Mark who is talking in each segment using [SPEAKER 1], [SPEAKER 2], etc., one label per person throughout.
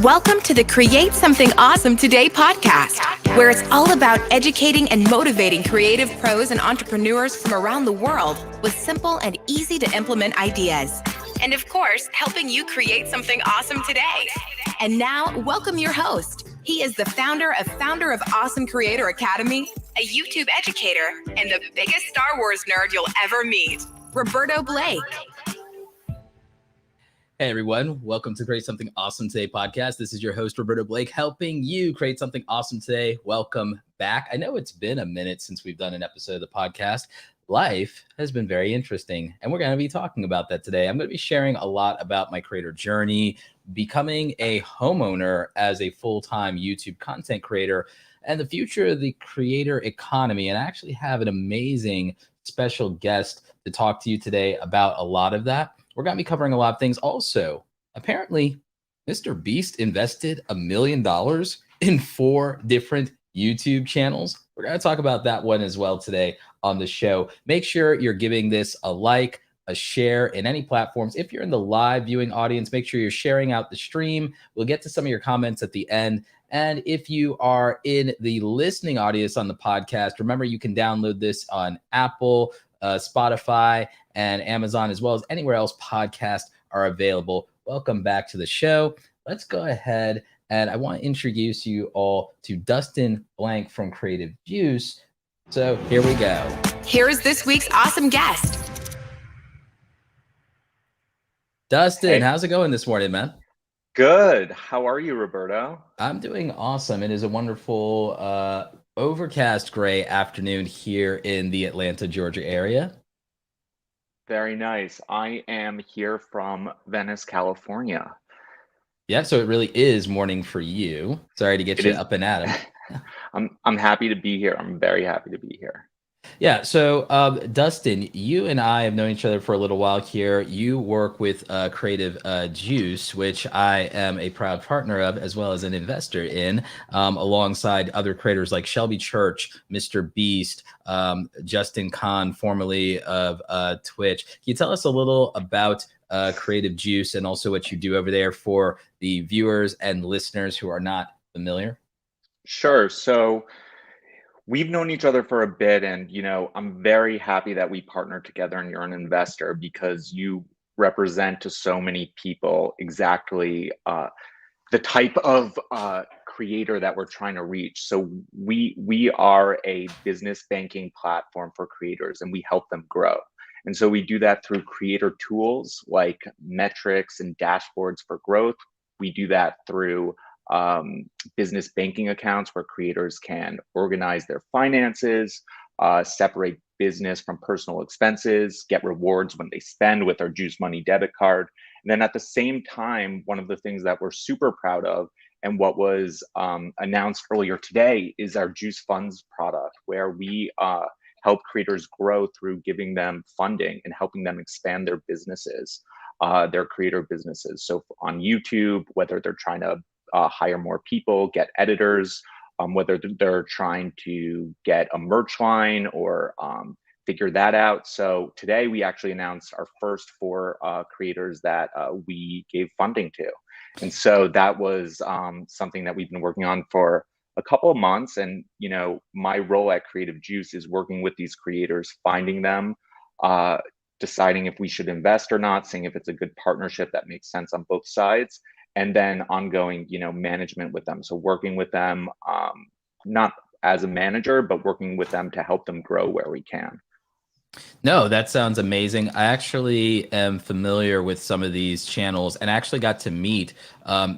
[SPEAKER 1] Welcome to the Create Something Awesome Today podcast, where it's all about educating and motivating creative pros and entrepreneurs from around the world with simple and easy to implement ideas. And of course, helping you create something awesome today. And now, welcome your host. He is the founder of Awesome Creator Academy, a YouTube educator, and the biggest Star Wars nerd you'll ever meet, Roberto Blank.
[SPEAKER 2] Hey everyone, welcome to Create Something Awesome Today podcast. This is your host, Roberto Blake, helping you create something awesome today. Welcome back. I know it's been a minute since we've done an episode of the podcast. Life has been very interesting, and we're going to be talking about that today. I'm going to be sharing a lot about my creator journey, becoming a homeowner as a full-time YouTube content creator, and the future of the creator economy. And I actually have an amazing special guest to talk to you today about a lot of that. We're going to be covering a lot of things. Also, apparently, Mr. Beast invested $1 million in 4 different YouTube channels. We're going to talk about that one as well today on the show. Make sure you're giving this a like, a share in any platforms. If you're in the live viewing audience, make sure you're sharing out the stream. We'll get to some of your comments at the end. And if you are in the listening audience on the podcast, remember you can download this on Apple, Spotify, and Amazon, as well as anywhere else podcasts are available. Welcome back to the show. Let's go ahead, and I want to introduce you all to Dustin Blank from Creative Juice. So here we go.
[SPEAKER 1] Here is this week's awesome guest.
[SPEAKER 2] Dustin,
[SPEAKER 3] Hey.
[SPEAKER 2] how's it going this morning, man?
[SPEAKER 3] Good. How are you, Roberto?
[SPEAKER 2] I'm doing awesome. It is a wonderful overcast gray afternoon here in the Atlanta, Georgia area.
[SPEAKER 3] Very nice. I am here from Venice, California.
[SPEAKER 2] Yeah, so it really is morning for you. Sorry to get
[SPEAKER 3] It
[SPEAKER 2] you
[SPEAKER 3] is.
[SPEAKER 2] up and at 'em.
[SPEAKER 3] I'm happy to be here. I'm very happy to be here.
[SPEAKER 2] Yeah, so Dustin, you and I have known each other for a little while here. You work with Creative Juice, which I am a proud partner of, as well as an investor in, alongside other creators like Shelby Church, Mr. Beast, Justin Kahn, formerly of Twitch. Can you tell us a little about Creative Juice and also what you do over there for the viewers and listeners who are not familiar?
[SPEAKER 3] Sure. So we've known each other for a bit, and I'm very happy that we partnered together and you're an investor because you represent to so many people exactly the type of creator that we're trying to reach. So we are a business banking platform for creators, and we help them grow. And so we do that through creator tools like metrics and dashboards for growth. We do that through business banking accounts where creators can organize their finances, separate business from personal expenses, get rewards when they spend with their Juice Money debit card. And then at the same time, one of the things that we're super proud of and what was announced earlier today is our Juice Funds product, where we help creators grow through giving them funding and helping them expand their businesses, their creator businesses. So on YouTube, whether they're trying to hire more people, get editors, whether they're trying to get a merch line or figure that out. So today we actually announced our first 4 creators that we gave funding to. And so that was something that we've been working on for a couple of months. And, my role at Creative Juice is working with these creators, finding them, deciding if we should invest or not, seeing if it's a good partnership that makes sense on both sides, and then ongoing, management with them. So working with them, not as a manager, but working with them to help them grow where we can.
[SPEAKER 2] No, that sounds amazing. I actually am familiar with some of these channels and actually got to meet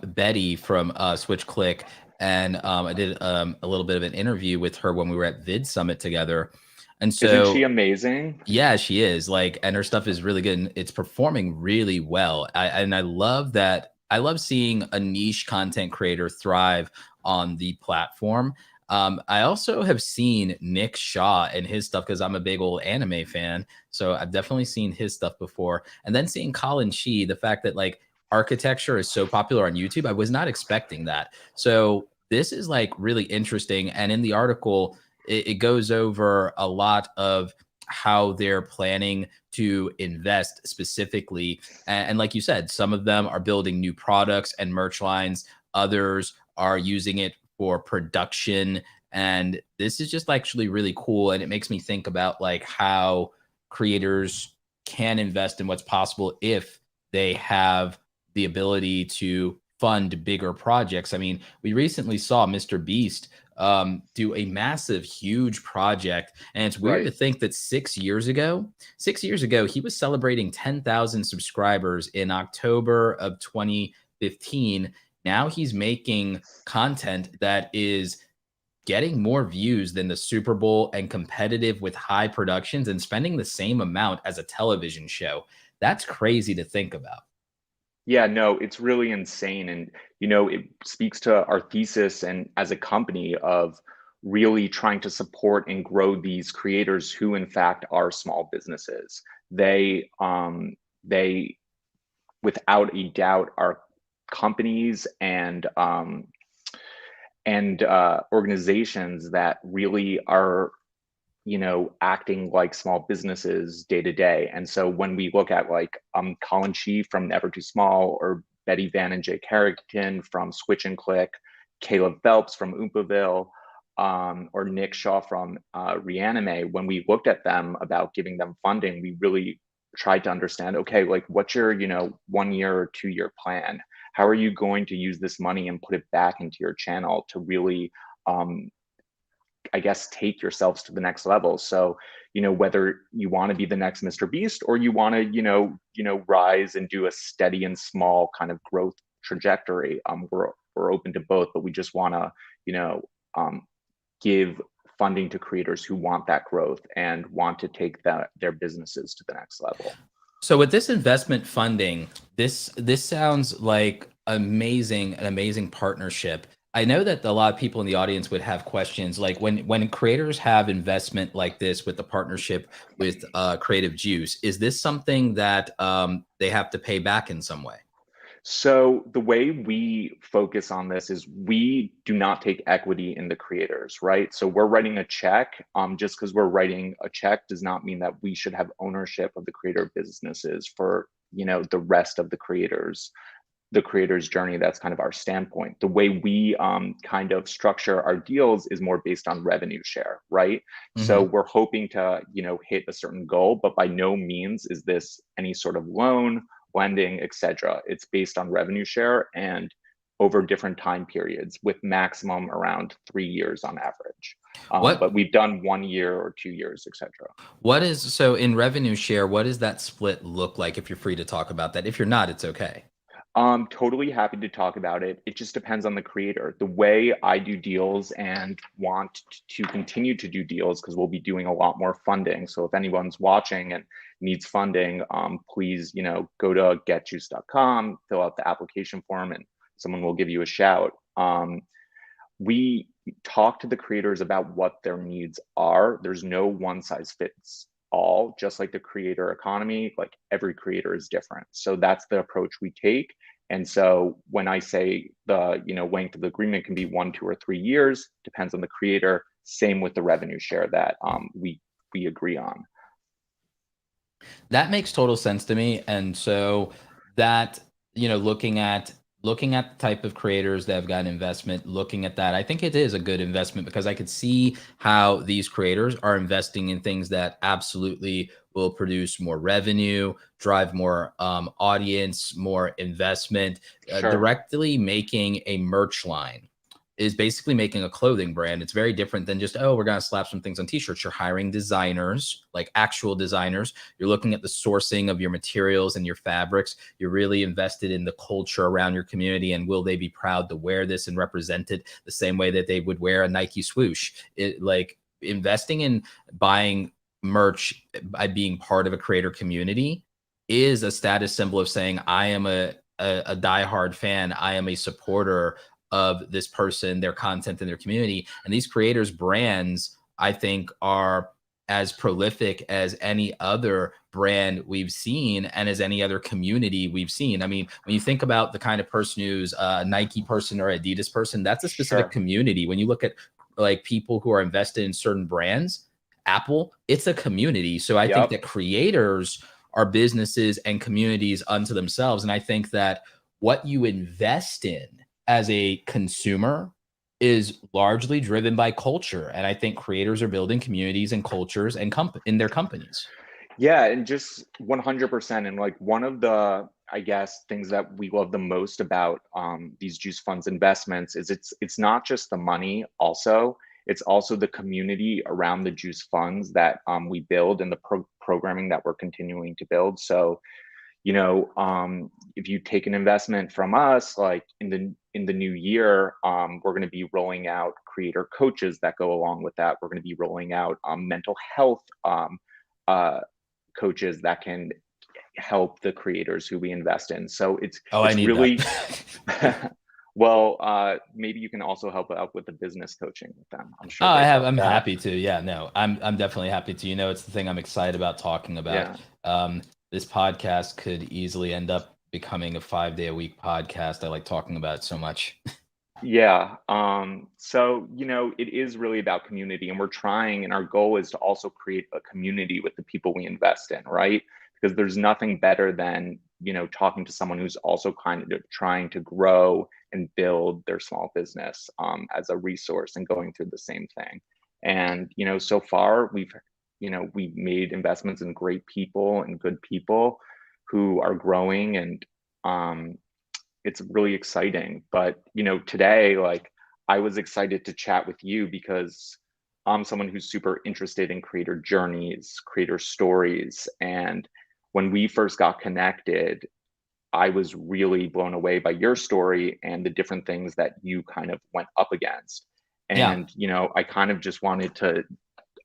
[SPEAKER 2] Betty from Switch Click. And I did a little bit of an interview with her when we were at Vid Summit together. And so,
[SPEAKER 3] isn't she amazing?
[SPEAKER 2] Yeah, she is. And her stuff is really good. And it's performing really well. I love that. I love seeing a niche content creator thrive on the platform. I also have seen Nick Shaw and his stuff because I'm a big old anime fan. So I've definitely seen his stuff before. And then seeing Colin Shee, the fact that architecture is so popular on YouTube, I was not expecting that. So this is really interesting. And in the article, it goes over a lot of how they're planning to invest specifically. And like you said, some of them are building new products and merch lines. Others are using it for production. And this is just actually really cool. And it makes me think about like how creators can invest in what's possible if they have the ability to fund bigger projects. I mean, we recently saw Mr. Beast do a massive, huge project. And it's weird
[SPEAKER 3] Right.
[SPEAKER 2] to think that 6 years ago, he was celebrating 10,000 subscribers in October of 2015. Now he's making content that is getting more views than the Super Bowl and competitive with high productions and spending the same amount as a television show. That's crazy to think about.
[SPEAKER 3] Yeah, no, it's really insane. And, you know, it speaks to our thesis and as a company of really trying to support and grow these creators who in fact are small businesses. They without a doubt are companies and organizations that really are, you know, acting like small businesses day to day. And so when we look at like Colin Shee from Never Too Small, or Betty Van and Jay Carrington from Switch and Click, Caleb Phelps from Oompaville, or Nick Shaw from Reanime, when we looked at them about giving them funding, we really tried to understand, okay, like what's your, you know, 1 year or 2 year plan? How are you going to use this money and put it back into your channel to really I guess take yourselves to the next level? So, you know, whether you want to be the next Mr. Beast or you want to, rise and do a steady and small kind of growth trajectory, we're open to both, but we just want to, give funding to creators who want that growth and want to take their businesses to the next level.
[SPEAKER 2] So with this investment funding, this sounds like an amazing partnership. I know that a lot of people in the audience would have questions like when creators have investment like this with the partnership with Creative Juice, is this something that they have to pay back in some way?
[SPEAKER 3] So the way we focus on this is we do not take equity in the creators, right? So we're writing a check. Just because we're writing a check does not mean that we should have ownership of the creator businesses for, the rest of the creators journey. That's kind of our standpoint. The way we kind of structure our deals is more based on revenue share, right?
[SPEAKER 2] Mm-hmm.
[SPEAKER 3] So we're hoping to, hit a certain goal, but by no means is this any sort of loan, lending, etc. It's based on revenue share and over different time periods, with maximum around 3 years on average. But we've done 1 year or 2 years, etc.
[SPEAKER 2] So in revenue share, what does that split look like? If you're free to talk about that. If you're not, it's okay.
[SPEAKER 3] Totally happy to talk about it. It just depends on the creator. The way I do deals and want to continue to do deals, because we'll be doing a lot more funding. So if anyone's watching and needs funding, please, go to getjuice.com, fill out the application form, and someone will give you a shout. We talk to the creators about what their needs are. There's no one size fits all. Just like the creator economy, like every creator is different. So that's the approach we take. And so when I say the length of the agreement can be 1, 2, or 3 years, depends on the creator. Same with the revenue share that we agree on.
[SPEAKER 2] That makes total sense to me. And so that, looking at the type of creators that have gotten investment, looking at that, I think it is a good investment, because I could see how these creators are investing in things that absolutely will produce more revenue, drive more audience, more investment.
[SPEAKER 3] Sure.
[SPEAKER 2] Directly making a merch line is basically making a clothing brand. It's very different than just, we're going to slap some things on t-shirts. You're hiring designers, like actual designers. You're looking at the sourcing of your materials and your fabrics. You're really invested in the culture around your community, and will they be proud to wear this and represent it the same way that they would wear a Nike swoosh? Like investing in buying merch by being part of a creator community is a status symbol of saying, I am a diehard fan. I am a supporter of this person, their content, and their community. And these creators' brands, I think, are as prolific as any other brand we've seen, and as any other community we've seen. I mean, when you think about the kind of person who's a Nike person or Adidas person, that's a specific community. When you look at like people who are invested in certain brands, Apple, it's a community. So I think that creators are businesses and communities unto themselves. And I think that what you invest in as a consumer is largely driven by culture. And I think creators are building communities and cultures and in their companies.
[SPEAKER 3] Yeah, and just 100%. And like one of the, I guess, things that we love the most about these juice funds investments is it's not just the money. Also, it's also the community around the juice funds that we build and the programming that we're continuing to build. So, you know, if you take an investment from us, like in the new year, we're going to be rolling out creator coaches that go along with that. We're going to be rolling out mental health coaches that can help the creators who we invest in. So it's
[SPEAKER 2] I need
[SPEAKER 3] really
[SPEAKER 2] that.
[SPEAKER 3] well, maybe you can also help out with the business coaching with them. I'm sure.
[SPEAKER 2] I'm happy to. Yeah, no, I'm definitely happy to. You know, it's the thing I'm excited about talking about.
[SPEAKER 3] Yeah.
[SPEAKER 2] This podcast could easily end up becoming a 5-day-a-week podcast. I like talking about it so much.
[SPEAKER 3] Yeah. So, you know, it is really about community, and we're trying, and our goal is to also create a community with the people we invest in, right? Because there's nothing better than, you know, talking to someone who's also kind of trying to grow and build their small business as a resource and going through the same thing. And, you know, so far we've made investments in great people and good people who are growing, and it's really exciting. But, you know, today, like, I was excited to chat with you because I'm someone who's super interested in creator journeys, creator stories. And when we first got connected, I was really blown away by your story and the different things that you kind of went up against. And, you know, I kind of just wanted to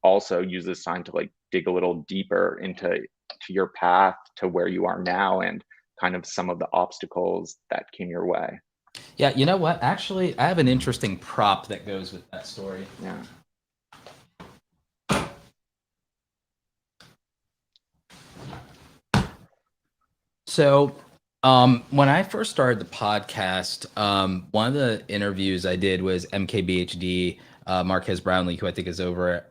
[SPEAKER 3] also use this time to like dig a little deeper into your path to where you are now and kind of some of the obstacles that came your way.
[SPEAKER 2] Yeah, you know what? Actually, I have an interesting prop that goes with that story.
[SPEAKER 3] Yeah.
[SPEAKER 2] So, when I first started the podcast, one of the interviews I did was MKBHD, Marquez Brownlee, who I think is over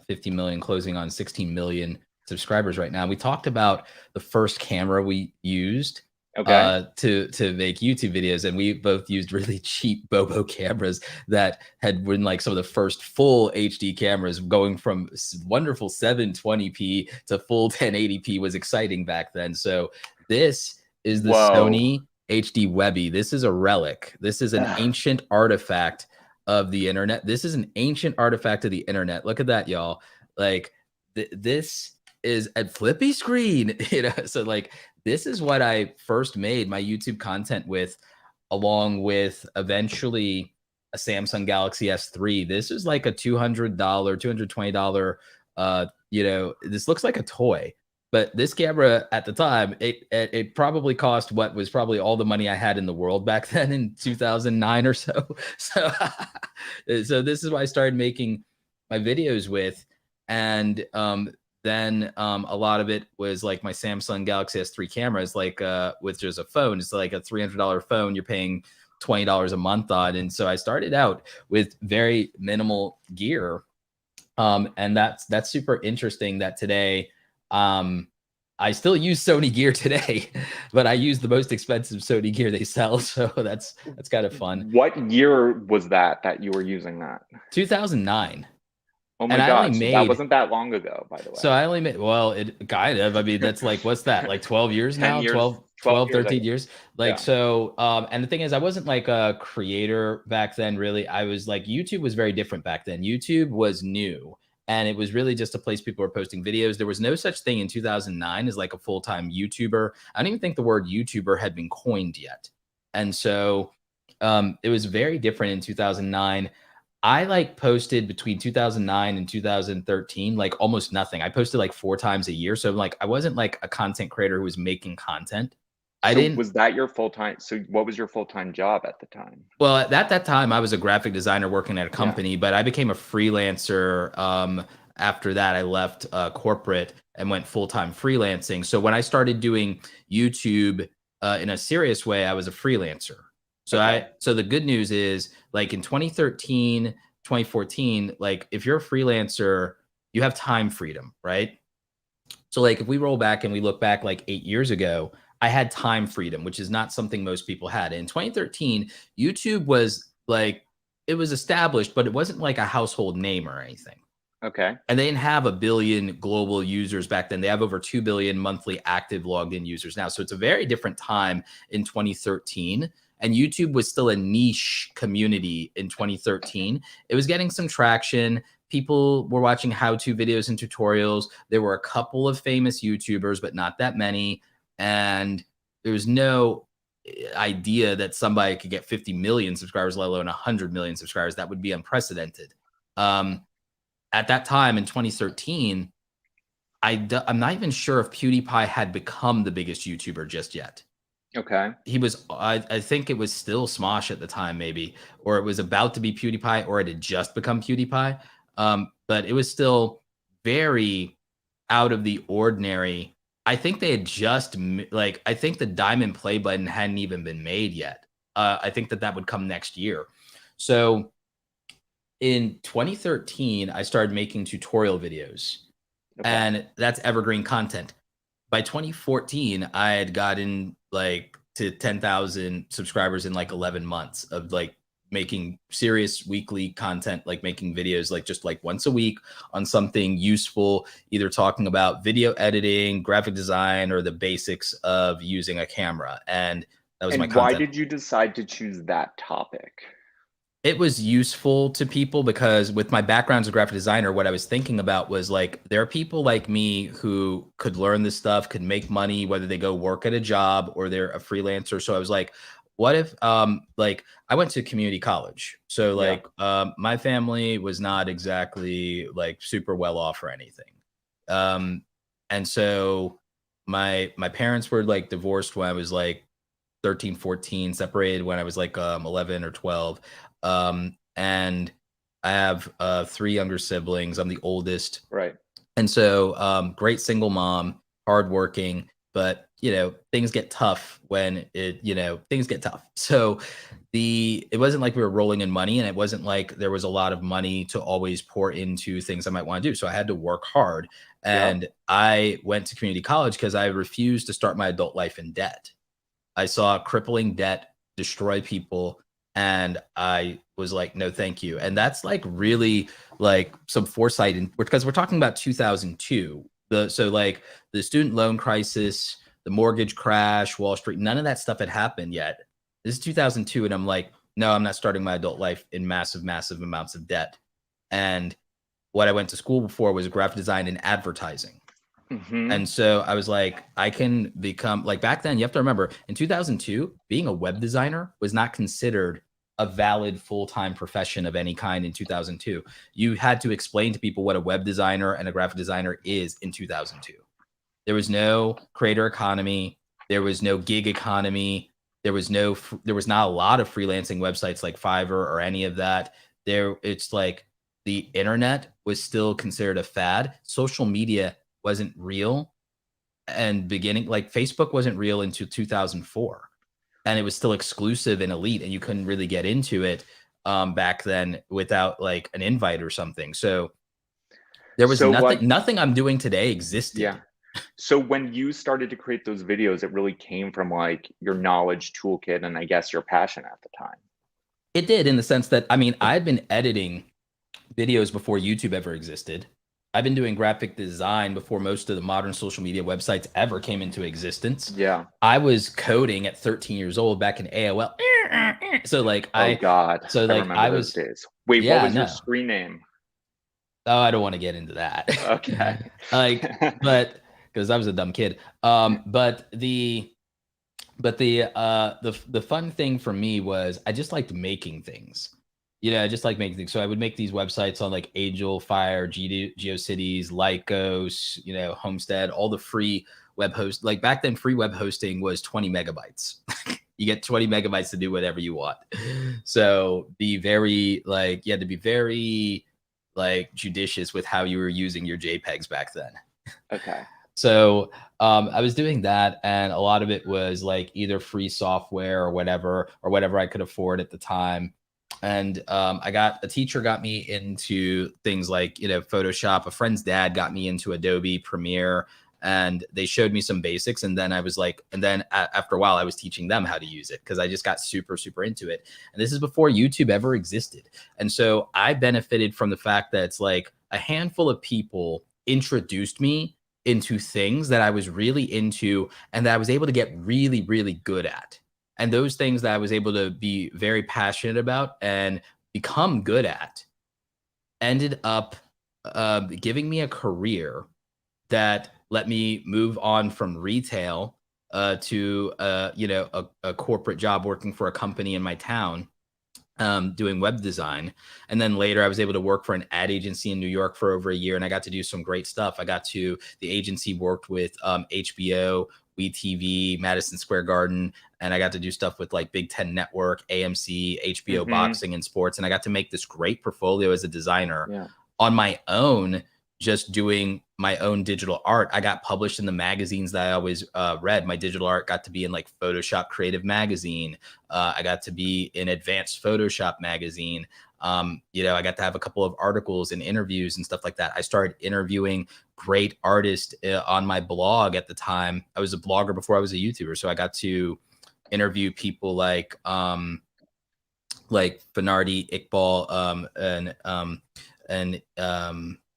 [SPEAKER 2] 50 million, closing on 16 million subscribers right now. We talked about the first camera we used to make YouTube videos, and we both used really cheap Bobo cameras that had been like some of the first full HD cameras. Going from wonderful 720p to full 1080p was exciting back then. So this is the Sony HD Webby. This is a relic. This is an ancient artifact of the internet. This is an ancient artifact of the internet. Look at that, y'all. Like this is a flippy screen, you know? So like, this is what I first made my YouTube content with, along with eventually a Samsung Galaxy S3. This is like a $200, $220, you know, this looks like a toy. But this camera at the time, it probably cost what was probably all the money I had in the world back then in 2009 or so. So this is what I started making my videos with. And then a lot of it was like my Samsung Galaxy S3 cameras, like with just a phone. It's like a $300 phone you're paying $20 a month on. And so I started out with very minimal gear. And that's super interesting that today, I still use Sony gear today, but I use the most expensive Sony gear they sell. So that's kind of fun.
[SPEAKER 3] What year was that you were using that?
[SPEAKER 2] 2009.
[SPEAKER 3] Oh my God, so that wasn't that long ago, by the way.
[SPEAKER 2] So I only made, well, it kind of, I mean, that's like, what's that? Like 12 years now, 12 years, 13 years. Like, yeah. So, and the thing is, I wasn't like a creator back then, really. I was like, YouTube was very different back then. YouTube was new. And it was really just a place people were posting videos. There was no such thing in 2009 as like a full-time YouTuber. I don't even think the word YouTuber had been coined yet. And so it was very different in 2009. I like posted between 2009 and 2013, like almost nothing. I posted like 4 times a year. So like, I wasn't like a content creator who was making content.
[SPEAKER 3] Was that your full-time? So what was your full-time job at the time?
[SPEAKER 2] Well, at that time, I was a graphic designer working at a company, but I became a freelancer. After that, I left corporate and went full-time freelancing. So when I started doing YouTube in a serious way, I was a freelancer. So so the good news is, like in 2013, 2014, like if you're a freelancer, you have time freedom, right? So like if we roll back and we look back like 8 years ago, I had time freedom, which is not something most people had. In 2013, YouTube was like, it was established, but it wasn't like a household name or anything.
[SPEAKER 3] Okay.
[SPEAKER 2] And they didn't have 1 billion global users back then. They have over 2 billion monthly active logged in users now. So it's a very different time in 2013. And YouTube was still a niche community in 2013. It was getting some traction. People were watching how-to videos and tutorials. There were a couple of famous YouTubers, but not that many. And there was no idea that somebody could get 50 million subscribers, let alone 100 million subscribers. That would be unprecedented. At that time in 2013, I'm not even sure if PewDiePie had become the biggest YouTuber just yet.
[SPEAKER 3] Okay.
[SPEAKER 2] He was, I think it was still Smosh at the time, maybe, or it was about to be PewDiePie, or it had just become PewDiePie. But it was still very out of the ordinary. I think they had just I think the diamond play button hadn't even been made yet. I think that would come next year. So in 2013, I started making tutorial videos, and that's evergreen content. By 2014, I had gotten to 10,000 subscribers in 11 months of making serious weekly content, making videos just once a week on something useful, either talking about video editing, graphic design, or the basics of using a camera. And that was my content.
[SPEAKER 3] Why did you decide to choose that topic?
[SPEAKER 2] It was useful to people because with my background as a graphic designer, what I was thinking about was there are people like me who could learn this stuff, could make money, whether they go work at a job or they're a freelancer. So I was like, what if, I went to community college. So my family was not exactly super well off or anything. And so my parents were divorced when I was 13, 14, separated when I was 11 or 12. And I have 3 younger siblings. I'm the oldest.
[SPEAKER 3] Right.
[SPEAKER 2] And so great single mom, hardworking, but things get tough when things get tough. So it wasn't like we were rolling in money, and it wasn't like there was a lot of money to always pour into things I might want to do. So I had to work hard. And I went to community college because I refused to start my adult life in debt. I saw crippling debt destroy people, and I was like, no, thank you. And that's really some foresight, because we're talking about 2002. The student loan crisis, the mortgage crash, Wall Street, none of that stuff had happened yet. This is 2002. And I'm like, no, I'm not starting my adult life in massive, massive amounts of debt. And what I went to school before was graphic design and advertising.
[SPEAKER 3] Mm-hmm.
[SPEAKER 2] And so I was like, I can become back then, you have to remember in 2002, being a web designer was not considered a valid full-time profession of any kind in 2002. You had to explain to people what a web designer and a graphic designer is in 2002. There was no creator economy. There was no gig economy. There was not a lot of freelancing websites like Fiverr or any of that. It's the internet was still considered a fad. Social media wasn't real. And Facebook wasn't real until 2004. And it was still exclusive and elite, and you couldn't really get into it back then without an invite or something. So there was nothing I'm doing today existed.
[SPEAKER 3] Yeah. So when you started to create those videos, it really came from your knowledge toolkit and I guess your passion at the time.
[SPEAKER 2] It did, in the sense that, I had been editing videos before YouTube ever existed. I've been doing graphic design before most of the modern social media websites ever came into existence.
[SPEAKER 3] Yeah.
[SPEAKER 2] I was coding at 13 years old back in AOL. So
[SPEAKER 3] oh God.
[SPEAKER 2] So
[SPEAKER 3] I remember those days. Wait, what was your screen name?
[SPEAKER 2] Oh, I don't want to get into that.
[SPEAKER 3] Okay.
[SPEAKER 2] But because I was a dumb kid. But the fun thing for me was I just liked making things. I just like making things. So I would make these websites on Angel Fire, GeoCities, Lycos, Homestead, all the free web host. Back then, free web hosting was 20 megabytes. You get 20 megabytes to do whatever you want. So be very you had to be very judicious with how you were using your JPEGs back then.
[SPEAKER 3] Okay.
[SPEAKER 2] So I was doing that, and a lot of it was either free software or whatever I could afford at the time. And a teacher got me into things Photoshop. A friend's dad got me into Adobe Premiere. and they showed me some basics. And then I was like, and then after a while I was teaching them how to use it because I just got super, super into it. And this is before YouTube ever existed. And so I benefited from the fact that it's like a handful of people introduced me into things that I was really into and that I was able to get really, really good at. And those things that I was able to be very passionate about and become good at ended up giving me a career that let me move on from retail to a corporate job working for a company in my town, doing web design. And then later I was able to work for an ad agency in New York for over a year, and I got to do some great stuff. The agency worked with HBO, WeTV, Madison Square Garden, and I got to do stuff with like Big Ten Network, AMC, HBO boxing and sports. And I got to make this great portfolio as a designer on my own, just doing my own digital art. I got published in the magazines that I always read. My digital art got to be in like Photoshop Creative Magazine. I got to be in Advanced Photoshop Magazine. I got to have a couple of articles and interviews and stuff like that. I started interviewing great artists on my blog at the time. I was a blogger before I was a YouTuber. So I got to interview people like Finardi, Iqbal, and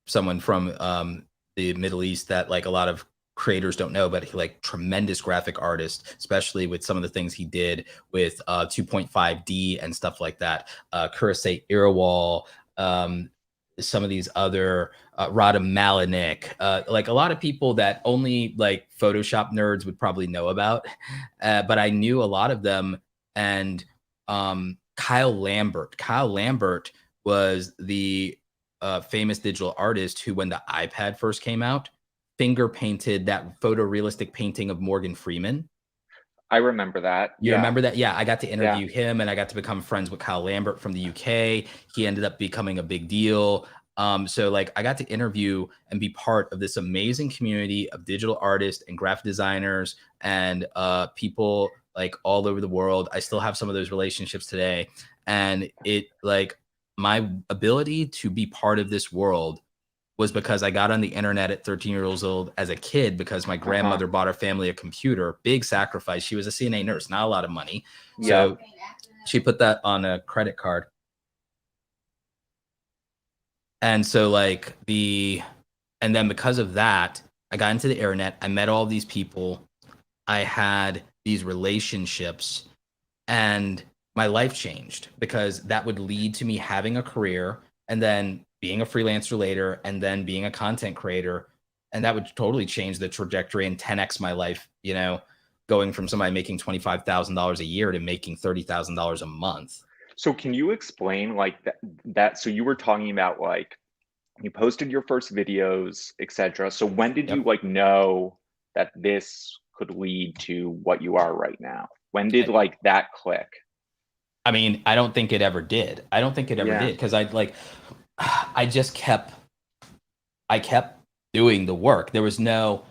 [SPEAKER 2] someone from the Middle East that like a lot of creators don't know, but he like tremendous graphic artist, especially with some of the things he did with 2.5D and stuff like that. Kurase Irawal, some of these other Rada Malinik, like a lot of people that only like Photoshop nerds would probably know about. But I knew a lot of them. And Kyle Lambert was the famous digital artist who, when the iPad first came out, finger painted that photorealistic painting of Morgan Freeman.
[SPEAKER 3] I remember that.
[SPEAKER 2] You remember that? Yeah, I got to interview him, and I got to become friends with Kyle Lambert from the UK. He ended up becoming a big deal. So like I got to interview and be part of this amazing community of digital artists and graphic designers and people like all over the world. I still have some of those relationships today. And it like my ability to be part of this world was because I got on the internet at 13 years old as a kid because my grandmother bought our family a computer. Big sacrifice. She was a CNA nurse, not a lot of money. So she put that on a credit card. And so like and then because of that, I got into the internet. I met all these people. I had these relationships, and my life changed because that would lead to me having a career and then being a freelancer later and then being a content creator. And that would totally change the trajectory and 10x my life, going from somebody making $25,000 a year to making $30,000 a month.
[SPEAKER 3] So can you explain like that? So you were talking about like you posted your first videos, etc. So when did you like know that this could lead to what you are right now? When did like that click?
[SPEAKER 2] I mean, I don't think it ever did. Because I kept doing the work. There was no,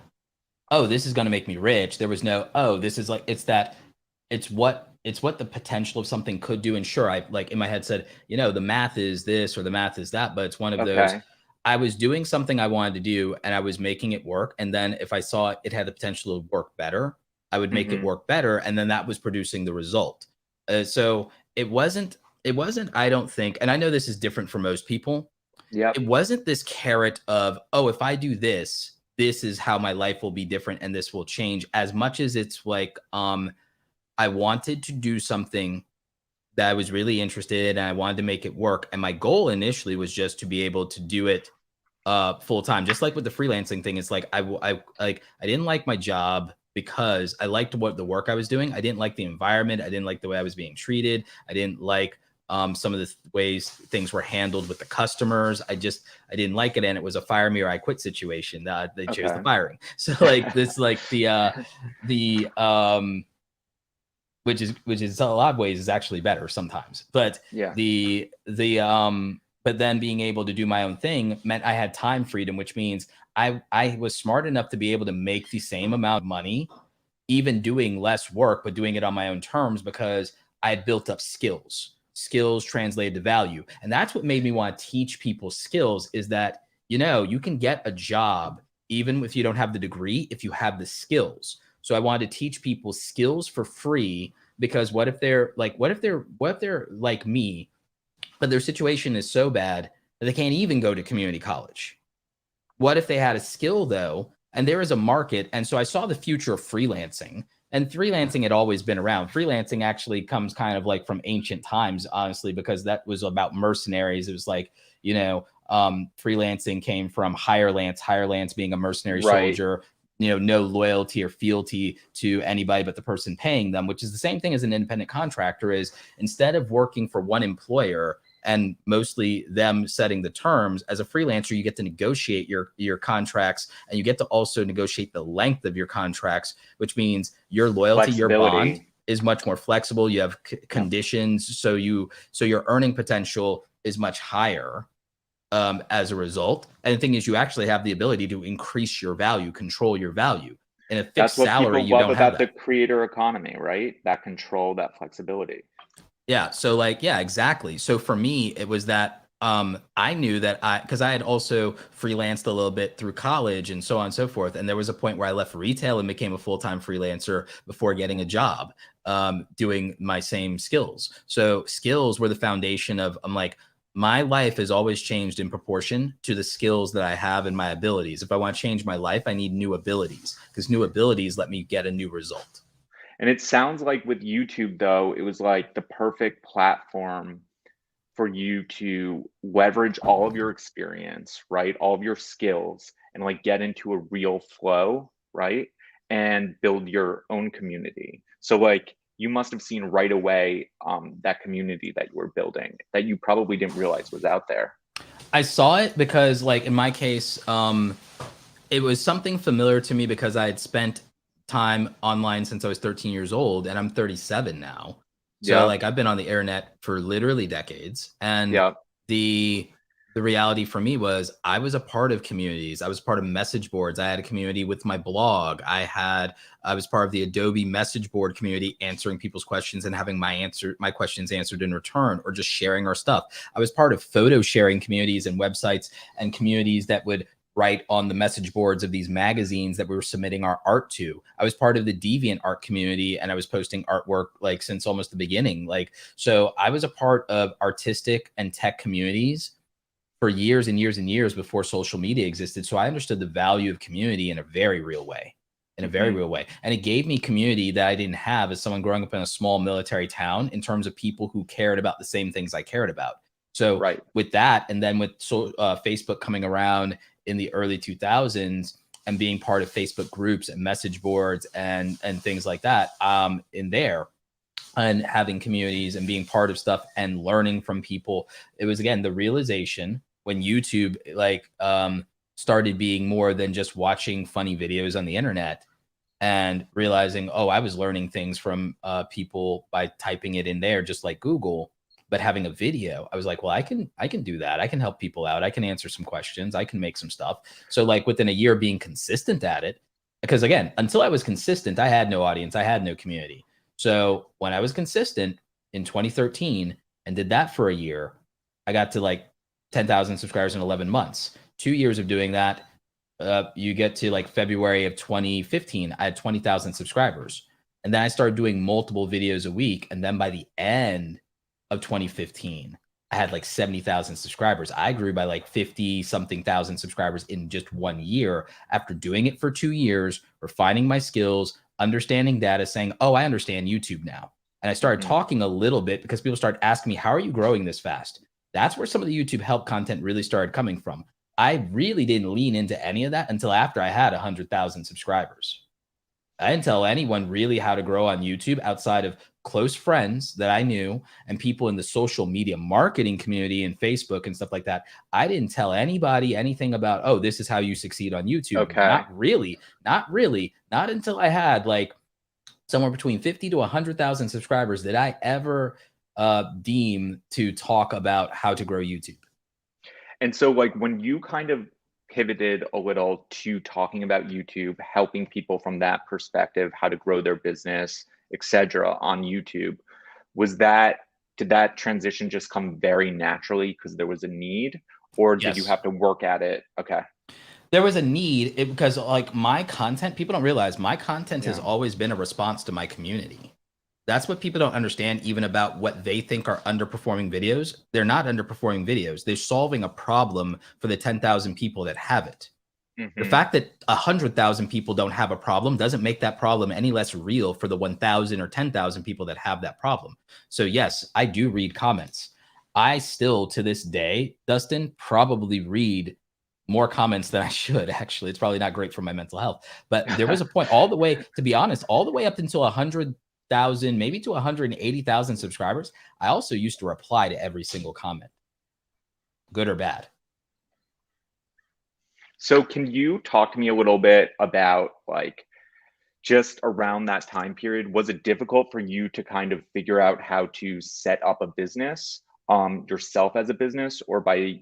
[SPEAKER 2] oh, this is going to make me rich. There was no, oh, this is like, it's what the potential of something could do. And sure, I like in my head said, the math is this or the math is that, but it's one of those, I was doing something I wanted to do and I was making it work. And then if I saw it had the potential to work better, I would make it work better. And then that was producing the result. So it wasn't, I don't think, and I know this is different for most people. Yeah. It wasn't this carrot of, oh, if I do this, this is how my life will be different and this will change, as much as it's like, I wanted to do something that I was really interested in and I wanted to make it work. And my goal initially was just to be able to do it full time. Just like with the freelancing thing, it's like, I didn't like my job because I liked the work I was doing. I didn't like the environment. I didn't like the way I was being treated. I didn't like some of the ways things were handled with the customers. I didn't like it. And it was a fire me or I quit situation. They chose the firing. So like this, like which is a lot of ways is actually better sometimes. But but then being able to do my own thing meant I had time freedom, which means I was smart enough to be able to make the same amount of money, even doing less work, but doing it on my own terms because I had built up skills translated to value. And that's what made me want to teach people skills, is that, you can get a job even if you don't have the degree, if you have the skills. So I wanted to teach people skills for free, because what if they're like me, but their situation is so bad that they can't even go to community college? What if they had a skill though, and there is a market? And so I saw the future of freelancing, and freelancing had always been around. Freelancing actually comes kind of like from ancient times, honestly, because that was about mercenaries. It was like, freelancing came from hire lance being a mercenary soldier, no loyalty or fealty to anybody but the person paying them, which is the same thing as an independent contractor. Is instead of working for one employer and mostly them setting the terms, as a freelancer, you get to negotiate your contracts, and you get to also negotiate the length of your contracts, which means your loyalty, your bond is much more flexible. You have conditions, so your earning potential is much higher as a result. And the thing is, you actually have the ability to increase your value, control your value. In a fixed salary, you don't have that.
[SPEAKER 3] The creator economy, right? That control, that flexibility.
[SPEAKER 2] Yeah. So exactly. So for me, it was that I knew that because I had also freelanced a little bit through college and so on and so forth. And there was a point where I left retail and became a full-time freelancer before getting a job doing my same skills. So skills were the foundation of, my life has always changed in proportion to the skills that I have and my abilities. If I want to change my life, I need new abilities, because new abilities let me get a new result.
[SPEAKER 3] And it sounds like with YouTube, though, it was like the perfect platform for you to leverage all of your experience, right? All of your skills, and get into a real flow, right? And build your own community. So you must have seen right away that community that you were building that you probably didn't realize was out there.
[SPEAKER 2] I saw it because, in my case, it was something familiar to me because I had spent time online since I was 13 years old, and I'm 37 now. So I've been on the internet for literally decades. And the reality for me was I was a part of communities. I was part of message boards. I had a community with my blog. I was part of the Adobe message board community, answering people's questions and having my questions answered in return, or just sharing our stuff. I was part of photo sharing communities and websites and communities that would write on the message boards of these magazines that we were submitting our art to. I was part of the Deviant art community, and I was posting artwork since almost the beginning. So I was a part of artistic and tech communities for years and years and years before social media existed. So I understood the value of community in a very real way. And it gave me community that I didn't have as someone growing up in a small military town, in terms of people who cared about the same things I cared about. So with that, and then with Facebook coming around in the early 2000s, and being part of Facebook groups and message boards and things like that in there, and having communities and being part of stuff and learning from people, it was, again, the realization when YouTube started being more than just watching funny videos on the internet, and realizing, I was learning things from people by typing it in there, just like Google. But having a video, I was like, well, I can do that. I can help people out. I can answer some questions. I can make some stuff. So within a year being consistent at it, because again, until I was consistent, I had no audience. I had no community. So when I was consistent in 2013 and did that for a year, I got to 10,000 subscribers in 11 months. 2 years of doing that, you get to February of 2015, I had 20,000 subscribers. And then I started doing multiple videos a week. And then by the end of 2015, I had 70,000 subscribers. I grew by 50 something thousand subscribers in just 1 year, after doing it for 2 years, refining my skills, understanding data, saying, I understand YouTube now. And I started talking a little bit, because people started asking me, how are you growing this fast? That's where some of the YouTube help content really started coming from. I really didn't lean into any of that until after I had 100,000 subscribers. I didn't tell anyone really how to grow on YouTube outside of close friends that I knew and people in the social media marketing community and Facebook and stuff like that. I didn't tell anybody anything about, this is how you succeed on YouTube.
[SPEAKER 3] Okay.
[SPEAKER 2] Not really. Not until I had somewhere between 50 to 100,000 subscribers did I ever deem to talk about how to grow YouTube.
[SPEAKER 3] And so when you kind of pivoted a little to talking about YouTube, helping people from that perspective, how to grow their business, etc., on YouTube, did that transition just come very naturally because there was a need, or did you have to work at it? Okay.
[SPEAKER 2] there was a need because like my content, people don't realize my content has
[SPEAKER 3] Yeah.
[SPEAKER 2] always been a response to my community. That's what people don't understand even about what they think are underperforming videos. They're not underperforming videos. They're solving a problem for the 10,000 people that have it. The
[SPEAKER 3] Mm-hmm.
[SPEAKER 2] fact that 100,000 people don't have a problem doesn't make that problem any less real for the 1,000 or 10,000 people that have that problem. So yes, I do read comments. I still, to this day, Dustin, probably read more comments than I should. Actually, it's probably not great for my mental health. But there was a point all the way, to be honest, all the way up until 100,000, maybe to 180,000 subscribers. I also used to reply to every single comment, good or bad.
[SPEAKER 3] So can you talk to me a little bit about like just around that time period, was it difficult for you to kind of figure out how to set up a business yourself as a business, or by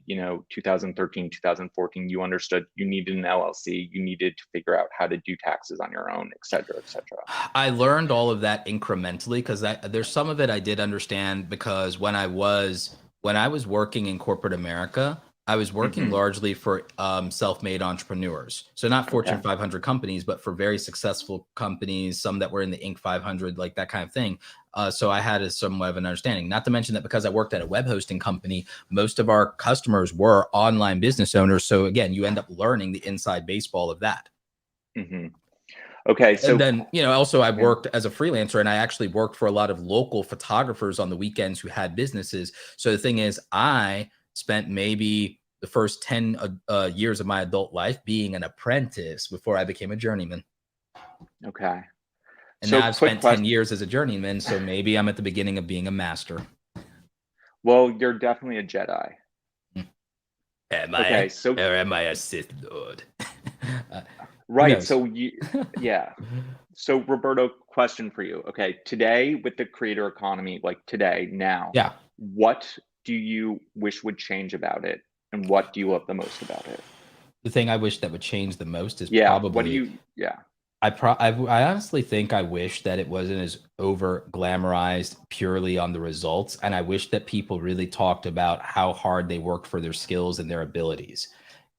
[SPEAKER 3] 2013, 2014, you understood you needed an LLC, you needed to figure out how to do taxes on your own, et cetera, et cetera?
[SPEAKER 2] I learned all of that incrementally because there's some of it I did understand because when I was working in corporate America, I was working
[SPEAKER 3] Mm-hmm.
[SPEAKER 2] largely for self-made entrepreneurs. So not Fortune
[SPEAKER 3] Okay.
[SPEAKER 2] 500 companies, but for very successful companies, some that were in the Inc. 500, like that kind of thing. So I had somewhat of an understanding. Not to mention that because I worked at a web hosting company, most of our customers were online business owners. So again, you end up learning the inside baseball of that.
[SPEAKER 3] Mm-hmm. Okay.
[SPEAKER 2] And
[SPEAKER 3] So
[SPEAKER 2] then, also I
[SPEAKER 3] yeah.
[SPEAKER 2] worked as a freelancer and I actually worked for a lot of local photographers on the weekends who had businesses. So the thing is, I spent maybe the first 10 years of my adult life being an apprentice before I became a journeyman.
[SPEAKER 3] Okay.
[SPEAKER 2] And
[SPEAKER 3] So
[SPEAKER 2] now I've
[SPEAKER 3] quick
[SPEAKER 2] spent 10
[SPEAKER 3] question.
[SPEAKER 2] years as a journeyman. So maybe I'm at the beginning of being a master.
[SPEAKER 3] Well, you're definitely a Jedi.
[SPEAKER 2] Am
[SPEAKER 3] Okay.
[SPEAKER 2] I?
[SPEAKER 3] So
[SPEAKER 2] Or am I a Sith Lord? Who
[SPEAKER 3] right.
[SPEAKER 2] knows?
[SPEAKER 3] So yeah. So Roberto, question for you. Okay. Today with the creator economy, like today, now,
[SPEAKER 2] Yeah.
[SPEAKER 3] what do you wish would change about it? And what do you love the most about it?
[SPEAKER 2] The thing I wish that would change the most is
[SPEAKER 3] Yeah. What do
[SPEAKER 2] probably
[SPEAKER 3] you, yeah.
[SPEAKER 2] I honestly think I wish that it wasn't as over glamorized purely on the results. And I wish that people really talked about how hard they work for their skills and their abilities,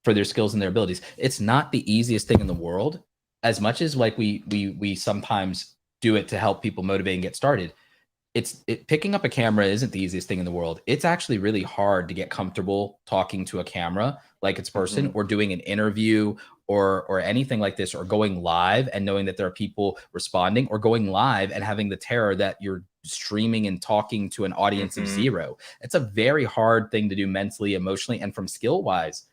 [SPEAKER 2] It's not the easiest thing in the world, as much as like we sometimes do it to help people motivate and get started. Picking up a camera isn't the easiest thing in the world. It's actually really hard to get comfortable talking to a camera like it's person,
[SPEAKER 3] Mm-hmm.
[SPEAKER 2] or doing an interview or anything like this, or going live and knowing that there are people responding, or going live and having the terror that you're streaming and talking to an audience of
[SPEAKER 3] Mm-hmm.
[SPEAKER 2] zero. It's a very hard thing to do mentally, emotionally, and from skill wise.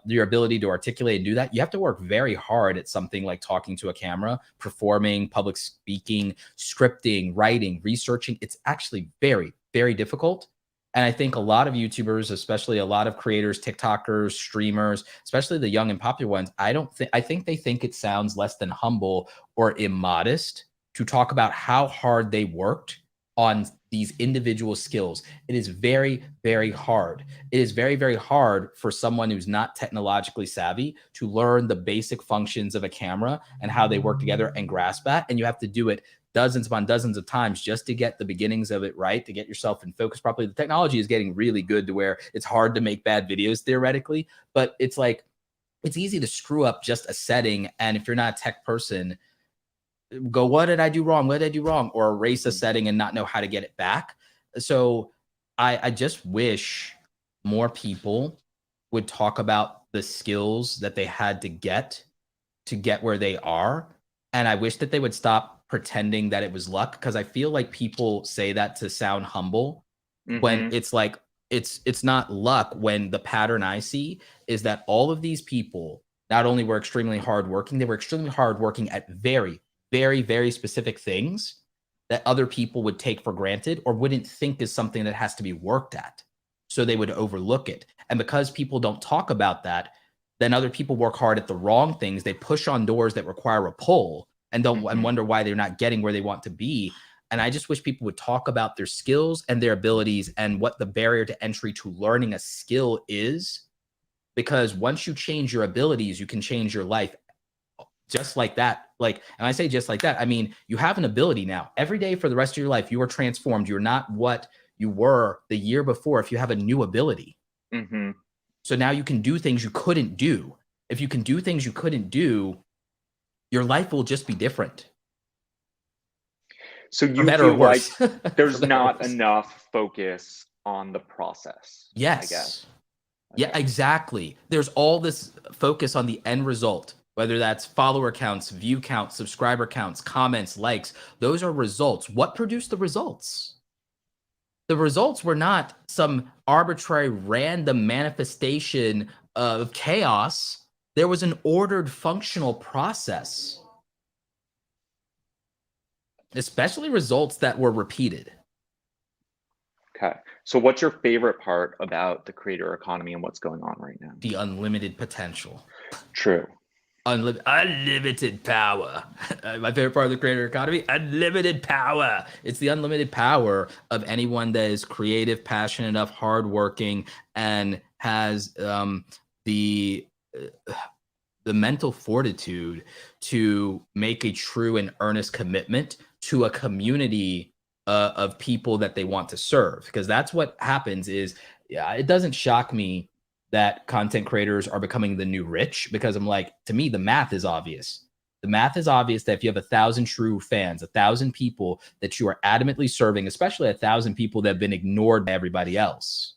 [SPEAKER 2] Your ability to articulate and do that, you have to work very hard at something like talking to a camera, performing, public speaking, scripting, writing, researching. It's actually very, very difficult. And I think a lot of YouTubers, especially a lot of creators, TikTokers, streamers, especially the young and popular ones, I think they think it sounds less than humble or immodest to talk about how hard they worked on these individual skills. It is very, very hard. It is very, very hard for someone who's not technologically savvy to learn the basic functions of a camera and how they work together and grasp that. And you have to do it dozens upon dozens of times just to get the beginnings of it right, to get yourself in focus properly. The technology is getting really good to where it's hard to make bad videos theoretically, but it's like, it's easy to screw up just a setting. And if you're not a tech person, go, what did I do wrong? What did I do wrong? Or erase a setting and not know how to get it back. So I just wish more people would talk about the skills that they had to get where they are. And I wish that they would stop pretending that it was luck, because I feel like people say that to sound humble when
[SPEAKER 3] Mm-hmm.
[SPEAKER 2] it's like, it's not luck, when the pattern I see is that all of these people not only were extremely hardworking, they were extremely hardworking at very, very, very specific things that other people would take for granted or wouldn't think is something that has to be worked at. So they would overlook it. And because people don't talk about that, then other people work hard at the wrong things. They push on doors that require a pull and don't and
[SPEAKER 3] Mm-hmm.
[SPEAKER 2] wonder why they're not getting where they want to be. And I just wish people would talk about their skills and their abilities and what the barrier to entry to learning a skill is. Because once you change your abilities, you can change your life just like that. Like, and I say just like that, I mean, you have an ability now. Every day for the rest of your life, you are transformed. You're not what you were the year before if you have a new ability.
[SPEAKER 3] Mm-hmm.
[SPEAKER 2] So now you can do things you couldn't do. if you can do things you couldn't do, your life will just be different.
[SPEAKER 3] So
[SPEAKER 2] For
[SPEAKER 3] you
[SPEAKER 2] better or
[SPEAKER 3] feel like
[SPEAKER 2] worse.
[SPEAKER 3] there's
[SPEAKER 2] For better or
[SPEAKER 3] not
[SPEAKER 2] worse.
[SPEAKER 3] enough focus on the process, I
[SPEAKER 2] Yes.
[SPEAKER 3] guess.
[SPEAKER 2] Yeah,
[SPEAKER 3] Okay.
[SPEAKER 2] exactly. There's all this focus on the end result, whether that's follower counts, view counts, subscriber counts, comments, likes. Those are results. What produced the results? The results were not some arbitrary random manifestation of chaos. There was an ordered functional process, especially results that were repeated.
[SPEAKER 3] Okay. So what's your favorite part about the creator economy and what's going on right now?
[SPEAKER 2] The unlimited potential.
[SPEAKER 3] True.
[SPEAKER 2] Unlimited power. My favorite part of the creator economy, unlimited power. It's the unlimited power of anyone that is creative, passionate enough, hardworking, and has the mental fortitude to make a true and earnest commitment to a community of people that they want to serve. Because that's what happens is, yeah, it doesn't shock me that content creators are becoming the new rich, because I'm like, to me, the math is obvious. The math is obvious that if you have 1,000 true fans, 1,000 people that you are adamantly serving, especially 1,000 people that have been ignored by everybody else,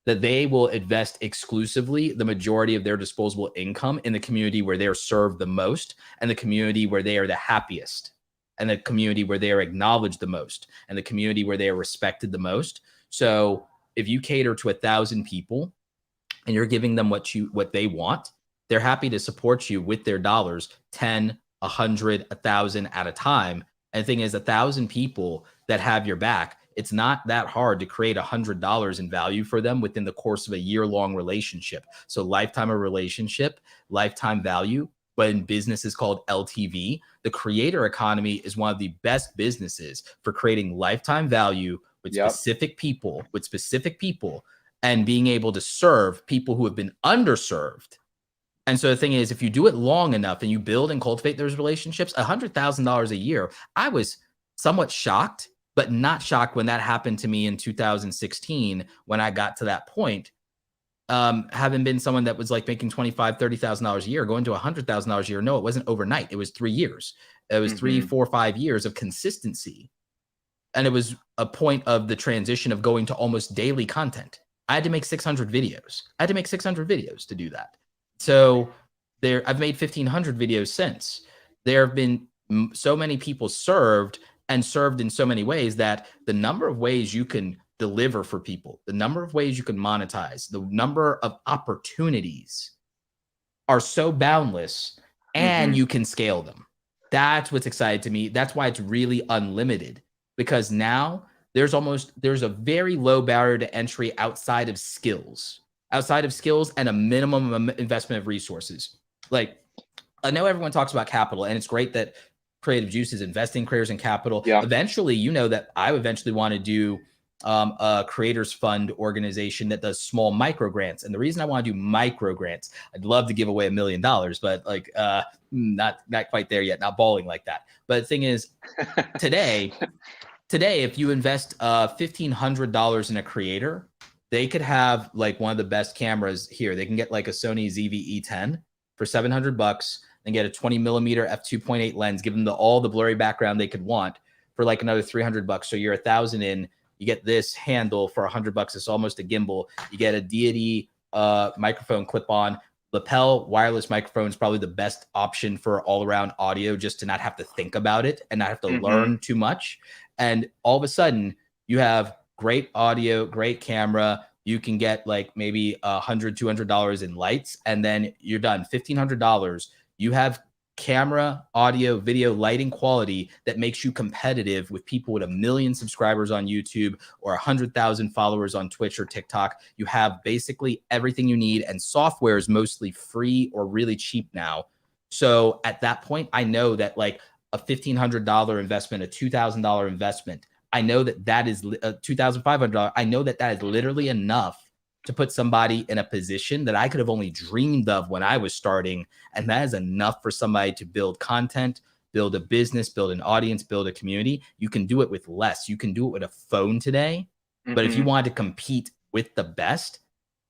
[SPEAKER 2] that they will invest exclusively the majority of their disposable income in the community where they are served the most, and the community where they are the happiest, and the community where they are acknowledged the most, and the community where they are respected the most. So if you cater to 1,000 people and you're giving them what they want, they're happy to support you with their dollars, 10, 100, 1,000 at a time. And the thing is, 1,000 people that have your back, it's not that hard to create $100 in value for them within the course of a year-long relationship. So lifetime of relationship, lifetime value, but in business is called LTV. The creator economy is one of the best businesses for creating lifetime value with specific people, and being able to serve people who have been underserved. And so the thing is, if you do it long enough and you build and cultivate those relationships, $100,000 a year, I was somewhat shocked, but not shocked when that happened to me in 2016, when I got to that point. Having been someone that was like making $25,000, $30,000 a year, going to $100,000 a year. No, it wasn't overnight. It was 3 years. It was 3, 4, 5 years of consistency. And it was a point of the transition of going to almost daily content. I had to make 600 videos. I had to make 600 videos to do that. So I've made 1,500 videos since. There have been so many people served, and served in so many ways, that the number of ways you can deliver for people, the number of ways you can monetize, the number of opportunities are so boundless, and you can scale them. That's what's exciting to me. That's why it's really unlimited, because now there's a very low barrier to entry outside of skills and a minimum investment of resources. Like, I know everyone talks about capital, and it's great that Creative Juice is investing creators in capital.
[SPEAKER 3] Yeah.
[SPEAKER 2] Eventually, you know that I eventually want to do a creators fund organization that does small micro grants. And the reason I want to do micro grants, I'd love to give away $1 million, but like not quite there yet, not balling like that. But the thing is, today, if you invest $1,500 in a creator, they could have like one of the best cameras here. They can get like a Sony ZV-E10 for $700 and get a 20 millimeter f2.8 lens, give them all the blurry background they could want for like another $300. So you're 1,000 in. You get this handle for $100. It's almost a gimbal. You get a Deity microphone clip-on. Lapel wireless microphone is probably the best option for all-around audio, just to not have to think about it and not have to learn too much. And all of a sudden, you have great audio, great camera. You can get like maybe $100, $200 in lights, and then you're done. $1,500. You have camera, audio, video, lighting quality that makes you competitive with people with 1 million subscribers on YouTube or 100,000 followers on Twitch or TikTok. You have basically everything you need, and software is mostly free or really cheap now. So at that point, I know that like a $1,500 investment, a $2,000 investment, I know that is a $2,500. I know that is literally enough to put somebody in a position that I could have only dreamed of when I was starting. And that is enough for somebody to build content, build a business, build an audience, build a community. You can do it with less. You can do it with a phone today. But if you wanted to compete with the best,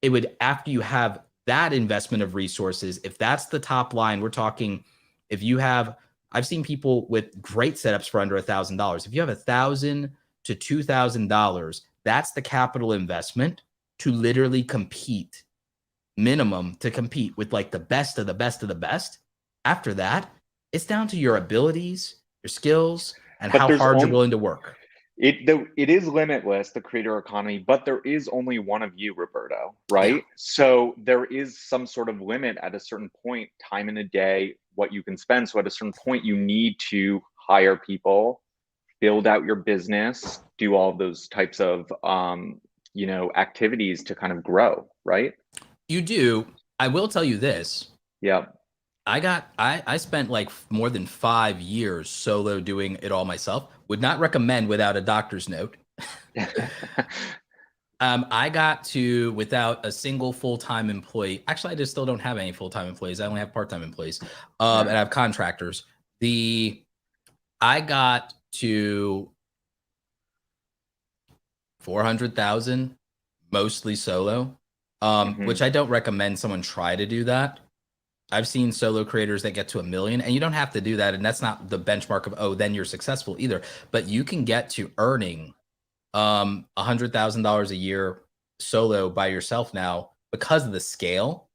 [SPEAKER 2] it would, after you have that investment of resources, if that's the top line, we're talking, if you have, I've seen people with great setups for under $1,000. If you have $1,000 to $2,000, that's the capital investment to literally compete, minimum to compete with like the best of the best of the best. After that, it's down to your abilities, your skills, and
[SPEAKER 3] But
[SPEAKER 2] how
[SPEAKER 3] there's
[SPEAKER 2] hard you're
[SPEAKER 3] only
[SPEAKER 2] willing to work.
[SPEAKER 3] it is limitless, the creator economy, but there is only one of you, Roberto,
[SPEAKER 2] Yeah.
[SPEAKER 3] right? So there is some sort of limit at a certain point, time in a day, what you can spend. So at a certain point, you need to hire people, build out your business, do all of those types of activities to kind of grow, right?
[SPEAKER 2] You do. I will tell you this.
[SPEAKER 3] Yeah.
[SPEAKER 2] I spent like more than 5 years solo doing it all myself. Would not recommend without a doctor's note. I got to, without a single full-time employee. Actually, I just still don't have any full-time employees. I only have part-time employees. And I have contractors. I got to 400,000, mostly solo, which I don't recommend someone try to do that. I've seen solo creators that get to 1 million, and you don't have to do that. And that's not the benchmark of, oh, then you're successful either. But you can get to earning $100,000 a year solo by yourself now because of the scale.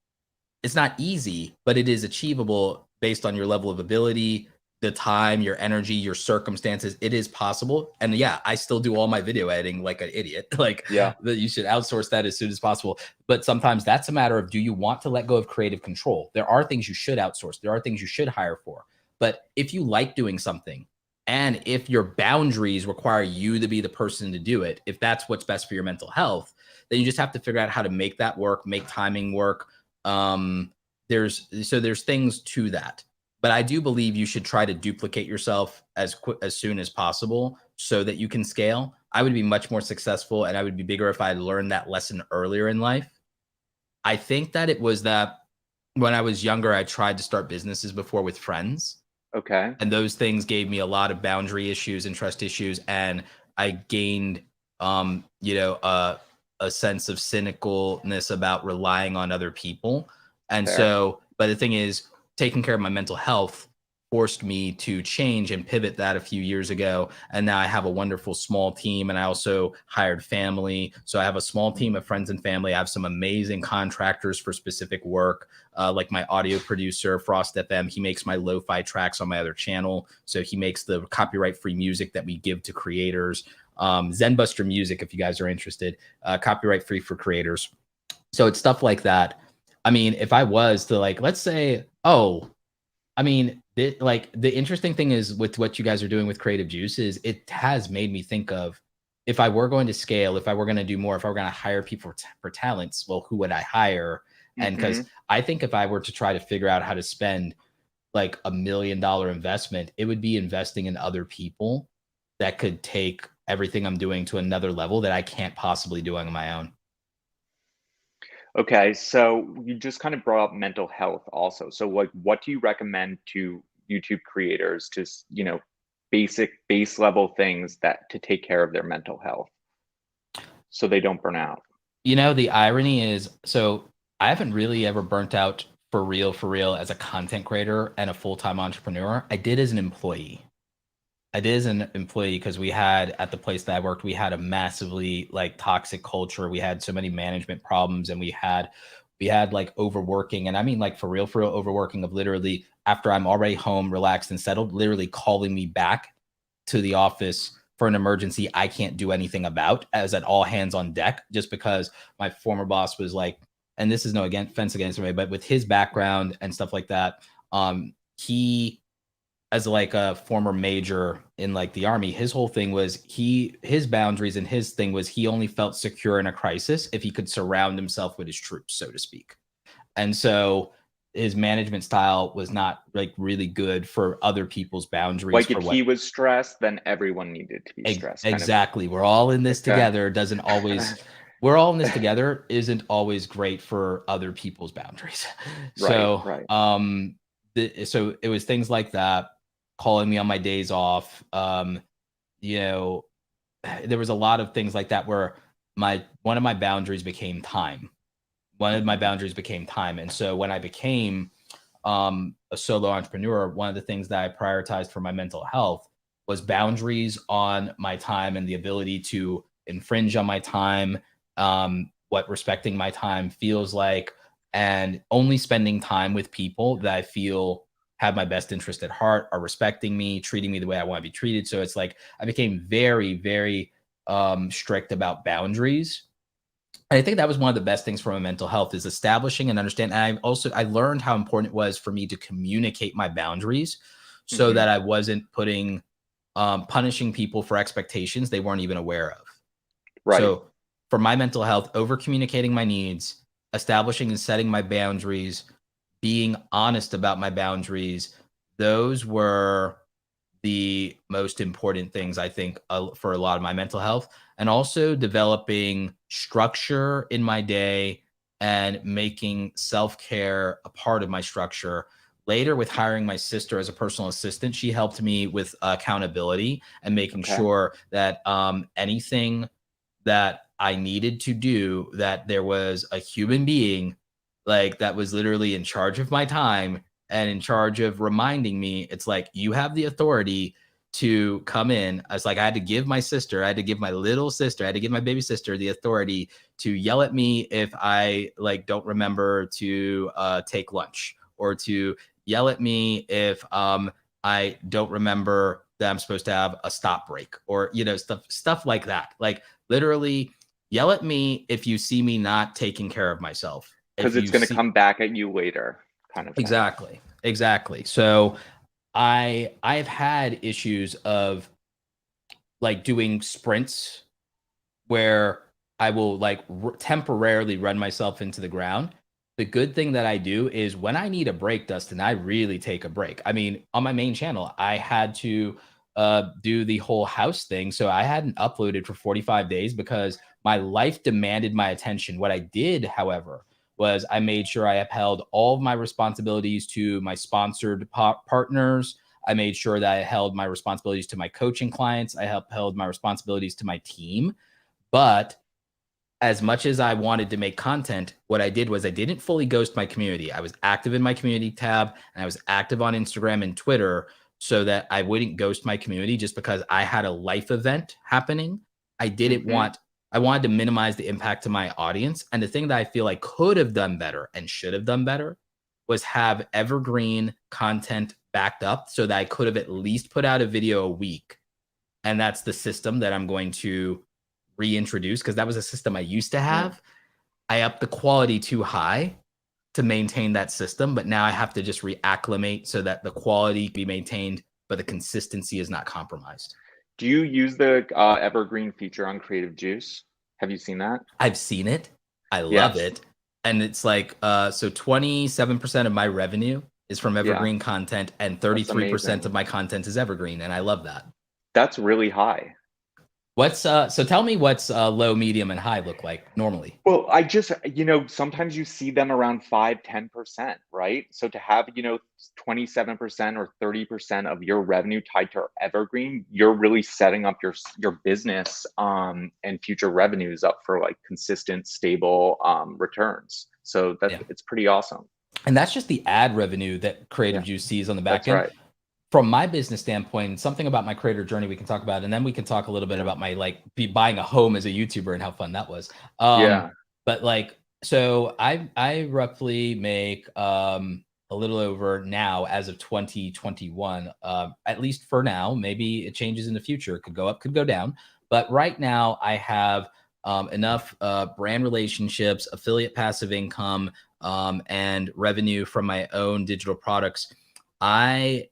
[SPEAKER 2] It's not easy, but it is achievable based on your level of ability, the time, your energy, your circumstances. It is possible. And yeah, I still do all my video editing like an idiot. Like,
[SPEAKER 3] yeah,
[SPEAKER 2] you should outsource that as soon as possible. But sometimes that's a matter of, do you want to let go of creative control? There are things you should outsource. There are things you should hire for. But if you like doing something, and if your boundaries require you to be the person to do it, if that's what's best for your mental health, then you just have to figure out how to make that work, make timing work. There's things to that. But I do believe you should try to duplicate yourself as soon as possible so that you can scale. I would be much more successful, and I would be bigger if I had learned that lesson earlier in life. I think that it was that when I was younger, I tried to start businesses before with friends.
[SPEAKER 3] Okay.
[SPEAKER 2] And those things gave me a lot of boundary issues and trust issues. And I gained, a sense of cynicalness about relying on other people. And
[SPEAKER 3] Fair.
[SPEAKER 2] so, but the thing is, taking care of my mental health forced me to change and pivot that a few years ago. And now I have a wonderful small team, and I also hired family. So I have a small team of friends and family. I have some amazing contractors for specific work, like my audio producer, Frost FM. He makes my lo-fi tracks on my other channel. So he makes the copyright-free music that we give to creators. Zenbuster Music, if you guys are interested, copyright-free for creators. So it's stuff like that. I mean, if I was to, like, let's say, the interesting thing is with what you guys are doing with Creative Juice is it has made me think of, if I were going to scale, if I were going to do more, if I were going to hire people for talents, well, who would I hire? And because I think if I were to try to figure out how to spend like $1 million investment, it would be investing in other people that could take everything I'm doing to another level that I can't possibly do on my own.
[SPEAKER 3] Okay, so you just kind of brought up mental health also. So like, what do you recommend to YouTube creators to, basic base level things that to take care of their mental health so they don't burn out?
[SPEAKER 2] The irony is, so I haven't really ever burnt out for real as a content creator and a full-time entrepreneur. I did as an employee. Because we had, at the place that I worked, we had a massively like toxic culture. We had so many management problems, and we had like overworking. And I mean, like for real overworking of literally, after I'm already home, relaxed and settled, literally calling me back to the office for an emergency I can't do anything about, as at all hands on deck, just because my former boss was like, and this is no offense against him, but with his background and stuff like that, he, as like a former major in like the army, his whole thing was his boundaries, and his thing was he only felt secure in a crisis if he could surround himself with his troops, so to speak. And so his management style was not like really good for other people's boundaries.
[SPEAKER 3] Like if he was stressed, then everyone needed to be stressed.
[SPEAKER 2] Exactly. We're all in this together. Doesn't always, we're all in this together isn't always great for other people's boundaries. So, so it was things like that, calling me on my days off. There was a lot of things like that where one of my boundaries became time. One of my boundaries became time. And so when I became a solo entrepreneur, one of the things that I prioritized for my mental health was boundaries on my time and the ability to infringe on my time, what respecting my time feels like, and only spending time with people that I feel have my best interest at heart, are respecting me, treating me the way I want to be treated. So it's like I became very, very strict about boundaries. And I think that was one of the best things for my mental health is establishing and understand. And I learned how important it was for me to communicate my boundaries so that I wasn't punishing people for expectations they weren't even aware of.
[SPEAKER 3] Right.
[SPEAKER 2] So for my mental health, over communicating my needs, establishing and setting my boundaries, being honest about my boundaries, those were the most important things, I think, for a lot of my mental health. And also developing structure in my day and making self-care a part of my structure. Later, with hiring my sister as a personal assistant, she helped me with accountability and making sure that anything that I needed to do, that there was a human being like that was literally in charge of my time and in charge of reminding me. It's like, you have the authority to come in. I was like, I had to give my little sister, I had to give my baby sister the authority to yell at me if I like don't remember to take lunch, or to yell at me if I don't remember that I'm supposed to have a stop break, or stuff like that. Like literally yell at me if you see me not taking care of myself,
[SPEAKER 3] because it's going to come back at you later, kind of thing.
[SPEAKER 2] Exactly. So I've had issues of like doing sprints where I will like temporarily run myself into the ground. The good thing that I do is when I need a break, Dustin, I really take a break. I mean, on my main channel, I had to do the whole house thing. So I hadn't uploaded for 45 days because my life demanded my attention. What I did, however, was I made sure I upheld all of my responsibilities to my sponsored partners. I made sure that I held my responsibilities to my coaching clients. I upheld my responsibilities to my team. But as much as I wanted to make content, what I did was I didn't fully ghost my community. I was active in my community tab, and I was active on Instagram and Twitter so that I wouldn't ghost my community just because I had a life event happening. I wanted to minimize the impact to my audience. And the thing that I feel I could have done better and should have done better was have evergreen content backed up so that I could have at least put out a video a week. And that's the system that I'm going to reintroduce, because that was a system I used to have. I upped the quality too high to maintain that system, but now I have to just reacclimate so that the quality be maintained, but the consistency is not compromised.
[SPEAKER 3] Do you use the evergreen feature on Creative Juice? Have you seen that?
[SPEAKER 2] I've seen it. I love it. And it's like, so 27% of my revenue is from evergreen content, and 33% of my content is evergreen. And I love that.
[SPEAKER 3] That's really high.
[SPEAKER 2] So tell me what's low, medium, and high look like normally?
[SPEAKER 3] Well, I just, sometimes you see them around 5-10%, right? So to have, 27% or 30% of your revenue tied to evergreen, you're really setting up your business and future revenues up for like consistent, stable returns. So it's pretty awesome.
[SPEAKER 2] And that's just the ad revenue that Creative Juice sees on the back end.
[SPEAKER 3] Right.
[SPEAKER 2] From my business standpoint, something about my creator journey we can talk about, and then we can talk a little bit about my buying a home as a YouTuber and how fun that was. But like, so I roughly make a little over now as of 2021, at least for now. Maybe it changes in the future. It could go up, could go down. But right now I have enough brand relationships, affiliate passive income, and revenue from my own digital products. I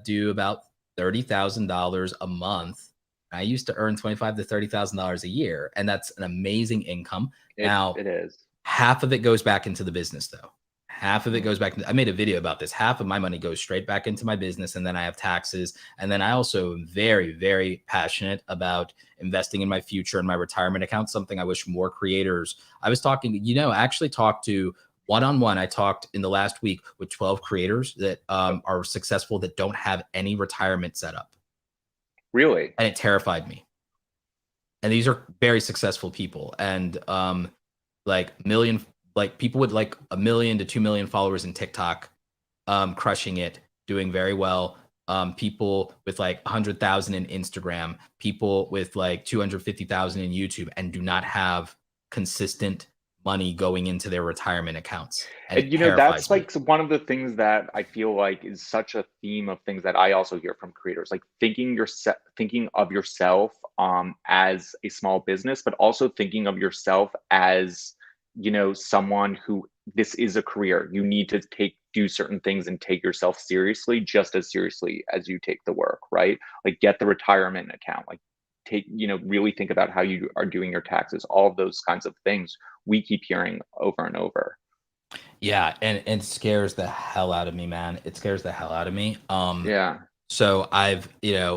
[SPEAKER 2] do about $30,000 a month. I used to earn $25,000 to $30,000 a year, and that's an amazing income. Now,
[SPEAKER 3] it is.
[SPEAKER 2] Half of it goes back into the business, though. Half of it goes back. I made a video about this. Half of my money goes straight back into my business, and then I have taxes. And then I also am very, very passionate about investing in my future and my retirement account, something I wish more creators. I was talking, actually talked to one-on-one. I talked in the last week with 12 creators that are successful that don't have any retirement set up.
[SPEAKER 3] Really?
[SPEAKER 2] And it terrified me. And these are very successful people, and like $1 million like people with like 1 million to 2 million followers in TikTok, crushing it, doing very well. People with like 100,000 in Instagram, people with like 250,000 in YouTube, and do not have consistent money going into their retirement accounts. And it
[SPEAKER 3] And that's
[SPEAKER 2] terrifies me.
[SPEAKER 3] like one of the things that I feel like is such a theme of things that I also hear from creators, like thinking of yourself as a small business, but also thinking of yourself as, someone who, this is a career. You need to do certain things and take yourself seriously, just as seriously as you take the work, right? Like get the retirement account, like really think about how you are doing your taxes, all of those kinds of things we keep hearing over and over.
[SPEAKER 2] Yeah, and it scares the hell out of me, man. It scares the hell out of me.
[SPEAKER 3] Yeah.
[SPEAKER 2] So I've,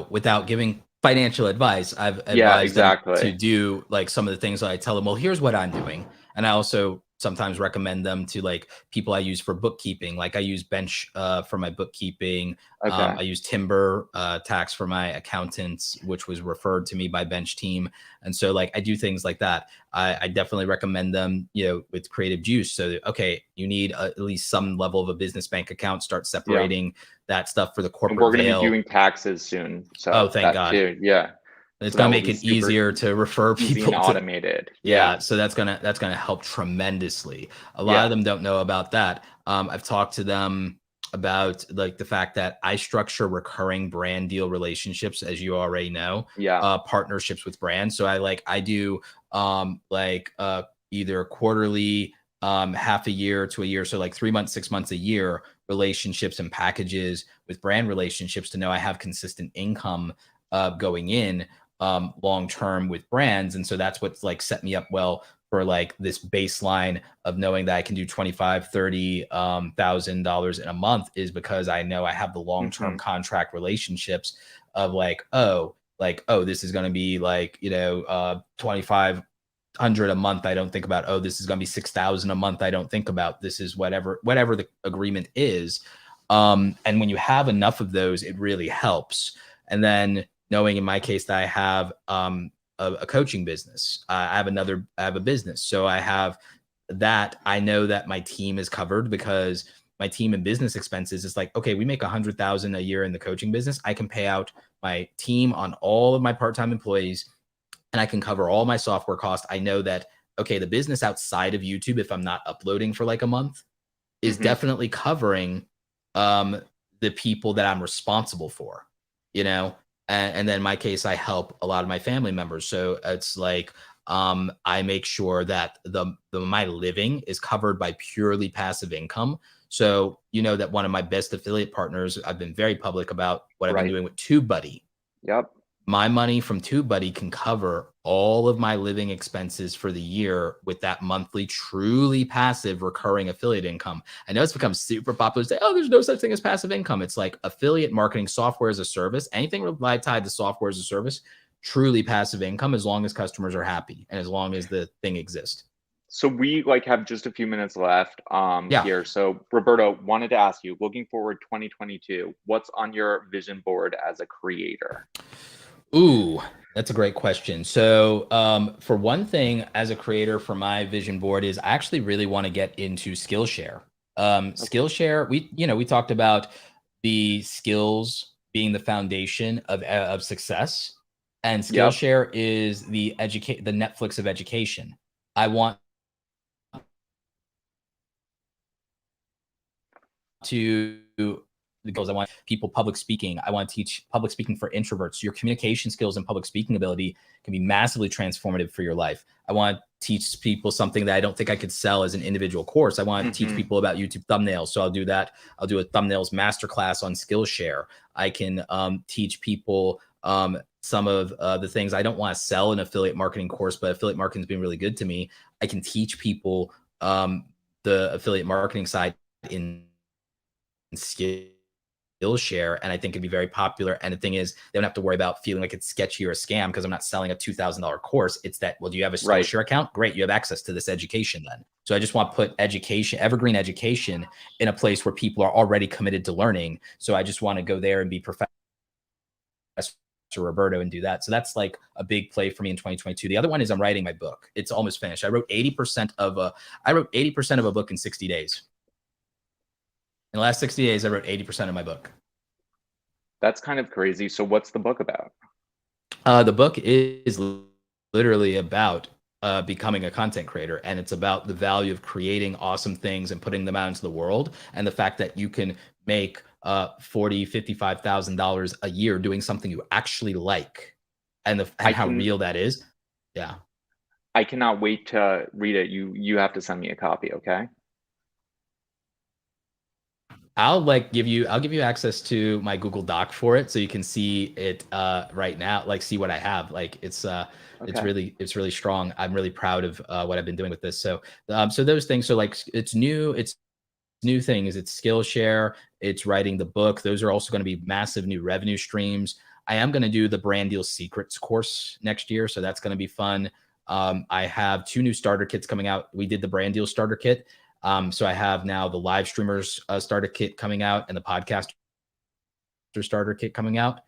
[SPEAKER 2] without giving financial advice, I've
[SPEAKER 3] Yeah,
[SPEAKER 2] advised them to
[SPEAKER 3] exactly.
[SPEAKER 2] do like some of the things that I tell them, well, here's what I'm doing. And I also sometimes recommend them to like people I use for bookkeeping. Like I use Bench for my bookkeeping.
[SPEAKER 3] Okay.
[SPEAKER 2] I use Timber Tax for my accountants, which was referred to me by Bench team. And so like I do things like that. I definitely recommend them, with Creative Juice. So okay, you need at least some level of a business bank account. Start
[SPEAKER 3] Yeah.
[SPEAKER 2] separating that stuff for the
[SPEAKER 3] And
[SPEAKER 2] corporate
[SPEAKER 3] we're going to be
[SPEAKER 2] veil.
[SPEAKER 3] doing taxes soon.
[SPEAKER 2] Oh,
[SPEAKER 3] So
[SPEAKER 2] thank
[SPEAKER 3] that
[SPEAKER 2] God.
[SPEAKER 3] too. Yeah.
[SPEAKER 2] It's
[SPEAKER 3] So
[SPEAKER 2] going
[SPEAKER 3] that
[SPEAKER 2] to
[SPEAKER 3] will
[SPEAKER 2] make
[SPEAKER 3] be
[SPEAKER 2] it
[SPEAKER 3] super
[SPEAKER 2] easier to refer
[SPEAKER 3] easy and
[SPEAKER 2] people to.
[SPEAKER 3] automated.
[SPEAKER 2] Yeah,
[SPEAKER 3] Yeah.
[SPEAKER 2] so that's gonna help tremendously. A lot of
[SPEAKER 3] Yeah.
[SPEAKER 2] them don't know about that. I've talked to them about like the fact that I structure recurring brand deal relationships, as you already know,
[SPEAKER 3] Yeah.
[SPEAKER 2] partnerships with brands. So I do either quarterly, half a year to a year, so like 3 months, 6 months, a year relationships and packages with brand relationships to know I have consistent income going in long term with brands. And so that's what's like set me up well for like this baseline of knowing that I can do 25, 30 $1,000 in a month, is because I know I have the long-term
[SPEAKER 3] Hmm.
[SPEAKER 2] contract relationships of this is going to be like 2,500 a month. I don't think about, this is going to be 6,000 a month. I don't think about, this is whatever the agreement is. And when you have enough of those, it really helps. And then knowing in my case that I have a coaching business, I have a business. So I have that. I know that my team is covered, because my team and business expenses is like, okay, we make 100,000 a year in the coaching business. I can pay out my team on all of my part-time employees, and I can cover all my software costs. I know that, okay, the business outside of YouTube, if I'm not uploading for like a month, is
[SPEAKER 3] Hmm.
[SPEAKER 2] definitely covering the people that I'm responsible for, and then in my case, I help a lot of my family members. So it's like I make sure that my living is covered by purely passive income. So that one of my best affiliate partners, I've been very public about what I've been
[SPEAKER 3] Right.
[SPEAKER 2] doing with TubeBuddy.
[SPEAKER 3] Yep.
[SPEAKER 2] My money from TubeBuddy can cover all of my living expenses for the year with that monthly, truly passive recurring affiliate income. I know it's become super popular to say, there's no such thing as passive income. It's like affiliate marketing, software as a service, anything tied to software as a service, truly passive income, as long as customers are happy and as long as the thing exists.
[SPEAKER 3] So we have just a few minutes left
[SPEAKER 2] Yeah.
[SPEAKER 3] here. So Roberto, wanted to ask you, looking forward 2022, what's on your vision board as a creator?
[SPEAKER 2] Ooh, that's a great question. So, for one thing, as a creator, for my vision board is I actually really want to get into Skillshare. Skillshare, we talked about the skills being the foundation of success, and
[SPEAKER 3] Yep.
[SPEAKER 2] Skillshare is the Netflix of education. I want to the goals. I want people public speaking. I want to teach public speaking for introverts. Your communication skills and public speaking ability can be massively transformative for your life. I want to teach people something that I don't think I could sell as an individual course. I want to teach people about YouTube thumbnails. So I'll do that. I'll do a thumbnails masterclass on Skillshare. I can teach people some of the things. I don't want to sell an affiliate marketing course, but affiliate marketing has been really good to me. I can teach people the affiliate marketing side in Skillshare, and I think it'd be very popular. And the thing is, they don't have to worry about feeling like it's sketchy or a scam because I'm not selling a $2,000 course. It's that, well, do you have a Skillshare
[SPEAKER 3] Right.
[SPEAKER 2] account? Great, you have access to this education then. So I just want to put education, evergreen education, in a place where people are already committed to learning. So I just want to go there and be professional Roberto and do that. So that's like a big play for me in 2022. The other one is I'm writing my book. It's almost finished. I wrote 80% of a book in 60 days. In the last 60 days, I wrote 80% of my book.
[SPEAKER 3] That's kind of crazy. So what's the book about?
[SPEAKER 2] The book is literally about becoming a content creator, and it's about the value of creating awesome things and putting them out into the world, and the fact that you can make $55,000 a year doing something you actually like, and how real that is. Yeah,
[SPEAKER 3] I cannot wait to read it. You have to send me a copy, okay?
[SPEAKER 2] I'll give you access to my Google Doc for it, so you can see it right now, like see what I have. Like it's
[SPEAKER 3] Okay.
[SPEAKER 2] really strong. I'm really proud of what I've been doing with this. So so those things. So like it's new things. It's Skillshare. It's writing the book. Those are also going to be massive new revenue streams. I am going to do the brand deal secrets course next year, so that's going to be fun. I have 2 new starter kits coming out. We did the brand deal starter kit. So I have now the live streamers starter kit coming out and the podcaster starter kit coming out.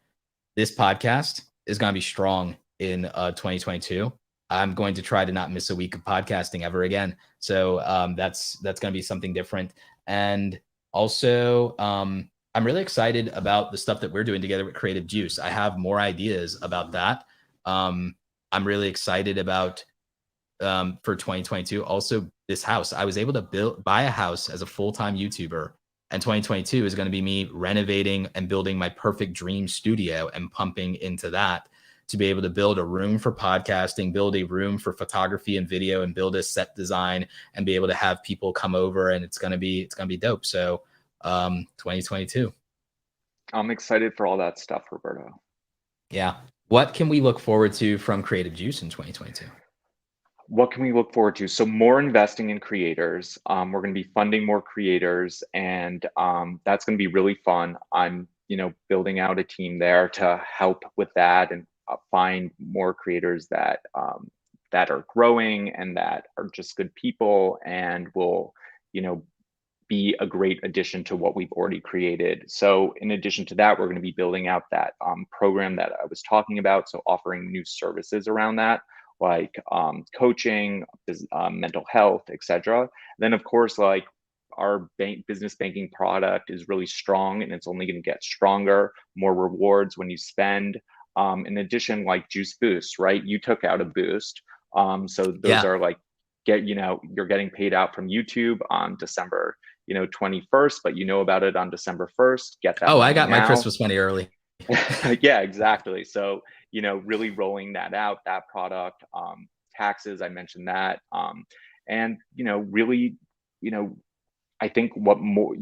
[SPEAKER 2] This podcast is going to be strong in 2022. I'm going to try to not miss a week of podcasting ever again. So that's going to be something different. And also, I'm really excited about the stuff that we're doing together with Creative Juice. I have more ideas about that. I'm really excited about for 2022. Also, this house, I was able to buy a house as a full-time YouTuber, and 2022 is going to be me renovating and building my perfect dream studio and pumping into that to be able to build a room for podcasting, build a room for photography and video, and build a set design and be able to have people come over, and it's going to be dope. So 2022.
[SPEAKER 3] I'm excited for all that stuff, Roberto.
[SPEAKER 2] Yeah. What can we look forward to from Creative Juice in 2022?
[SPEAKER 3] What can we look forward to? So more investing in creators. We're going to be funding more creators, and that's going to be really fun. I'm, building out a team there to help with that and find more creators that that are growing and that are just good people and will, be a great addition to what we've already created. So in addition to that, we're going to be building out that program that I was talking about. So offering new services around that, like coaching, mental health, etc. Then of course, like our business banking product is really strong and it's only going to get stronger, more rewards when you spend. In addition, like Juice Boost, right? You took out a boost. So those are like, you're getting paid out from YouTube on December 21st, but about it on December 1st. Get that.
[SPEAKER 2] Oh, I got
[SPEAKER 3] now.
[SPEAKER 2] my Christmas money early.
[SPEAKER 3] Yeah, exactly. So, really rolling that out, that product, taxes, I mentioned that. And, really, I think what more,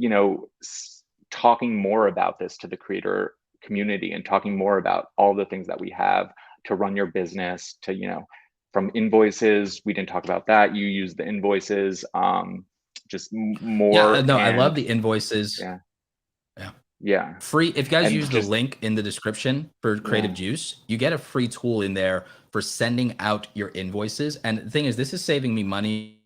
[SPEAKER 3] talking more about this to the creator community and talking more about all the things that we have to run your business, to, from invoices, we didn't talk about that. You use the invoices, just more.
[SPEAKER 2] Yeah, no, I love the invoices.
[SPEAKER 3] Yeah.
[SPEAKER 2] Yeah.
[SPEAKER 3] Yeah.
[SPEAKER 2] Free. If you guys use the link in the description for Creative Juice, you get a free tool in there for sending out your invoices. And the thing is, this is saving me money,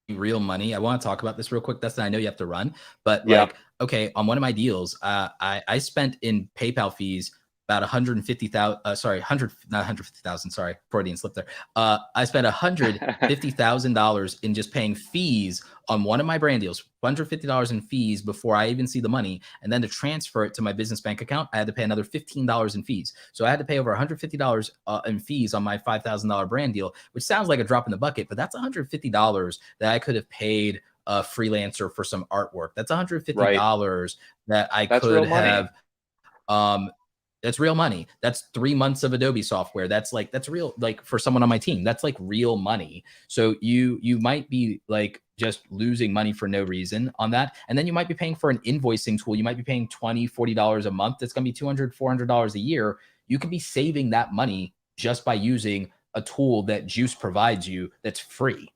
[SPEAKER 2] real money. I want to talk about this real quick. Dustin, I know you have to run, but like, okay, on one of my deals, I spent in PayPal fees about 150,000, not 150,000, sorry, Freudian slip there. I spent $150,000 in just paying fees on one of my brand deals, $150 in fees before I even see the money. And then to transfer it to my business bank account, I had to pay another $15 in fees. So I had to pay over $150 in fees on my $5,000 brand deal, which sounds like a drop in the bucket, but that's $150 that I could have paid a freelancer for some artwork. That's $150 that I could have, that's real money. That's 3 months of Adobe software. That's real, like for someone on my team, that's like real money. So you might be like just losing money for no reason on that. And then you might be paying for an invoicing tool. You might be paying $20, $40 a month. That's going to be $200, $400 a year. You could be saving that money just by using a tool that Juice provides you that's free.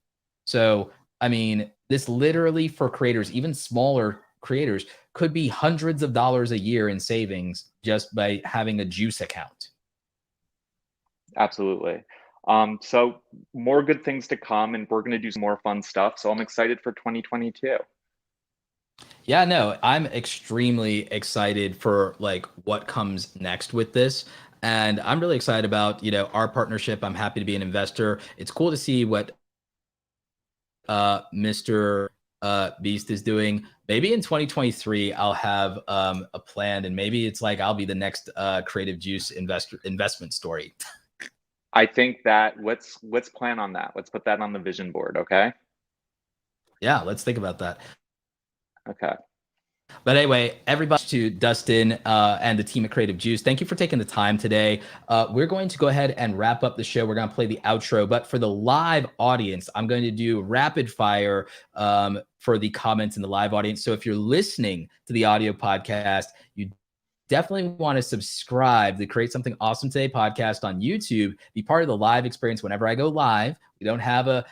[SPEAKER 2] So, I mean, this literally for creators, even smaller creators, could be hundreds of dollars a year in savings just by having a Juice account.
[SPEAKER 3] Absolutely. So more good things to come, and we're going to do some more fun stuff. So I'm excited for 2022.
[SPEAKER 2] Yeah, no, I'm extremely excited for like what comes next with this. And I'm really excited about, our partnership. I'm happy to be an investor. It's cool to see what Mr. Beast is doing. Maybe in 2023, I'll have a plan, and maybe it's like I'll be the next Creative Juice investment story.
[SPEAKER 3] I think that let's plan on that. Let's put that on the vision board, okay?
[SPEAKER 2] Yeah, let's think about that.
[SPEAKER 3] Okay.
[SPEAKER 2] But anyway, everybody, to Dustin and the team at Creative Juice, thank you for taking the time today. We're going to go ahead and wrap up the show. We're going to play the outro. But for the live audience, I'm going to do rapid fire for the comments in the live audience. So if you're listening to the audio podcast, you definitely want to subscribe to Create Something Awesome Today podcast on YouTube. Be part of the live experience whenever I go live. We don't have a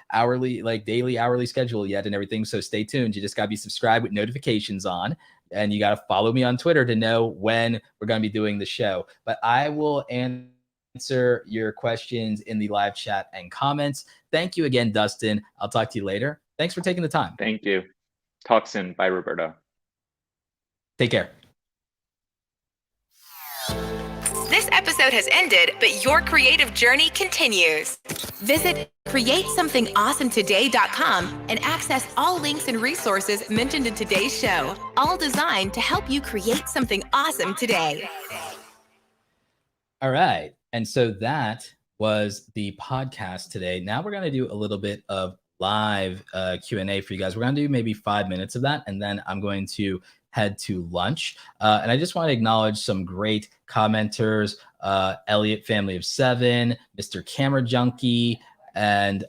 [SPEAKER 2] daily hourly schedule yet and everything, so stay tuned. You just got to be subscribed with notifications on, and you got to follow me on Twitter to know when we're going to be doing the show. But I will answer your questions in the live chat and comments. Thank you again, Dustin. I'll talk to you later. Thanks for taking the time.
[SPEAKER 3] Thank you. Talk soon. Bye, Roberto.
[SPEAKER 2] Take care.
[SPEAKER 1] This episode has ended, but your creative journey continues. Visit createsomethingawesometoday.com and access all links and resources mentioned in today's show, all designed to help you create something awesome today.
[SPEAKER 2] All right. And so that was the podcast today. Now we're going to do a little bit of live Q&A for you guys. We're going to do maybe 5 minutes of that, and then I'm going to head to lunch. And I just want to acknowledge some great commenters, Elliot Family of 7, Mr. Camera Junkie, and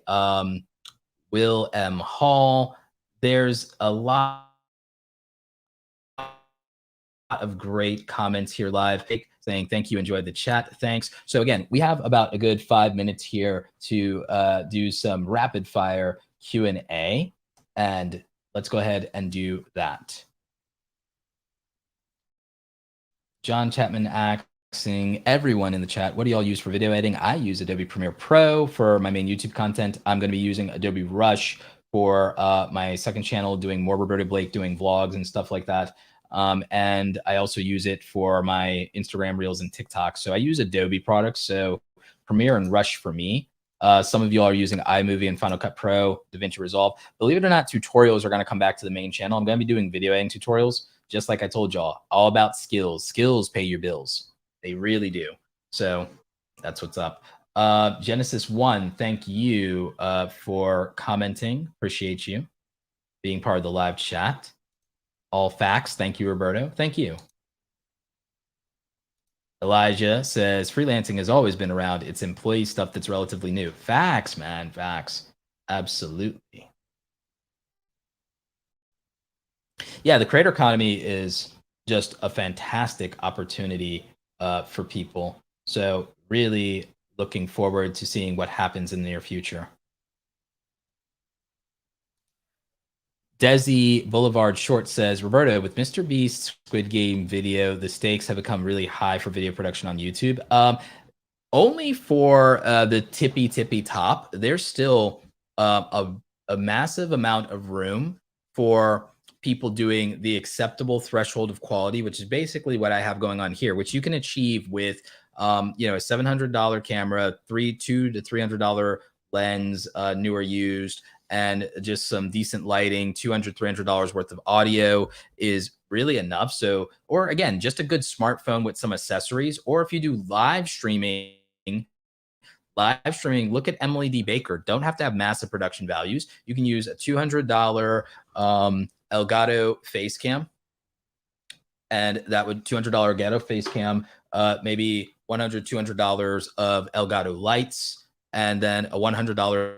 [SPEAKER 2] Will M. Hall. There's a lot of great comments here live saying thank you, enjoyed the chat, thanks. So again, we have about a good 5 minutes here to do some rapid fire Q&A, and let's go ahead and do that. John Chapman asking everyone in the chat, what do y'all use for video editing? I use Adobe Premiere Pro for my main YouTube content. I'm going to be using Adobe Rush for my second channel, doing more Roberto Blake, doing vlogs and stuff like that. And I also use it for my Instagram Reels and TikTok. So I use Adobe products. So Premiere and Rush for me. Some of you are using iMovie and Final Cut Pro, DaVinci Resolve. Believe it or not, tutorials are going to come back to the main channel. I'm going to be doing video editing tutorials. Just like I told y'all, all about skills. Skills pay your bills. They really do. So that's what's up. Genesis 1, thank you for commenting. Appreciate you being part of the live chat. All facts. Thank you, Roberto. Thank you. Elijah says, freelancing has always been around. It's employee stuff that's relatively new. Facts, man. Facts. Absolutely. Yeah, the creator economy is just a fantastic opportunity for people. So really looking forward to seeing what happens in the near future. Desi Boulevard Short says, Roberto, with Mr. Beast's Squid Game video, the stakes have become really high for video production on YouTube. Only for the tippy top. There's still a massive amount of room for people doing the acceptable threshold of quality, which is basically what I have going on here, which you can achieve with, a $700 camera, $200 to $300 lens, new or used, and just some decent lighting. $200, $300 worth of audio is really enough. So, or again, just a good smartphone with some accessories, or if you do live streaming, look at Emily D. Baker. Don't have to have massive production values. You can use a $200 Elgato face cam, and that would $200 Elgato face cam, maybe $100, $200 of Elgato lights, and then a $100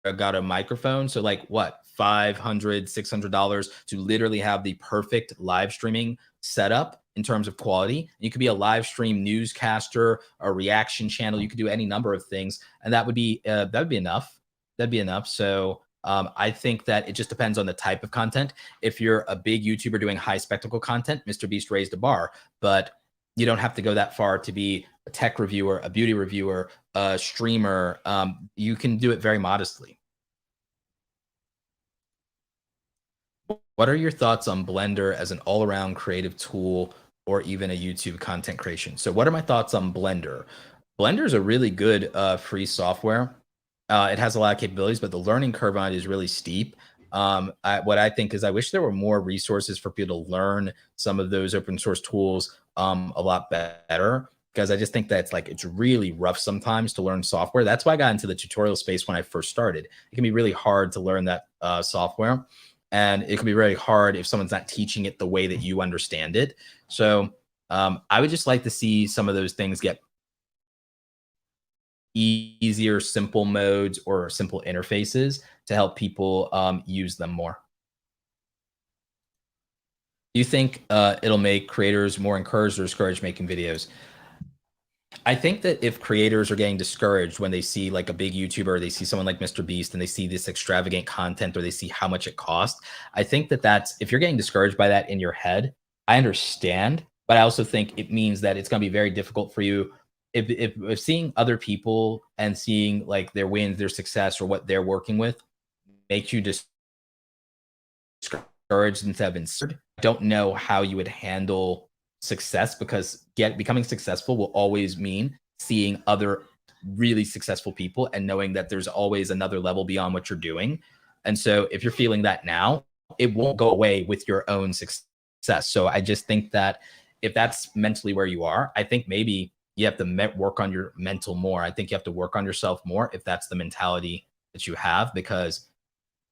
[SPEAKER 2] Elgato microphone. So like what, $500, $600 to literally have the perfect live streaming setup in terms of quality. You could be a live stream newscaster, a reaction channel. You could do any number of things, and that would be enough. That'd be enough. So I think that it just depends on the type of content. If you're a big YouTuber doing high spectacle content, Mr. Beast raised a bar, but you don't have to go that far to be a tech reviewer, a beauty reviewer, a streamer. You can do it very modestly. What are your thoughts on Blender as an all-around creative tool or even a YouTube content creation. So what are my thoughts on Blender? Blender is a really good free software. It has a lot of capabilities, but the learning curve on it is really steep. What I think is I wish there were more resources for people to learn some of those open source tools a lot better, because I just think that it's really rough sometimes to learn software. That's why I got into the tutorial space when I first started. It can be really hard to learn that software, and it can be really hard if someone's not teaching it the way that you understand it. So I would just like to see some of those things get easier, simple modes or simple interfaces to help people use them more. Do you think it'll make creators more encouraged or discouraged making videos? I think that if creators are getting discouraged when they see like a big YouTuber, they see someone like Mr. Beast and they see this extravagant content, or they see how much it costs, I think that if you're getting discouraged by that in your head, I understand, but I also think it means that it's going to be very difficult for you if seeing other people and seeing like their wins, their success, or what they're working with makes you discouraged instead of inspired. I don't know how you would handle success, because becoming successful will always mean seeing other really successful people and knowing that there's always another level beyond what you're doing. And so if you're feeling that now, it won't go away with your own success. So I just think that if that's mentally where you are, I think maybe you have to work on your mental more. I think you have to work on yourself more if that's the mentality that you have, because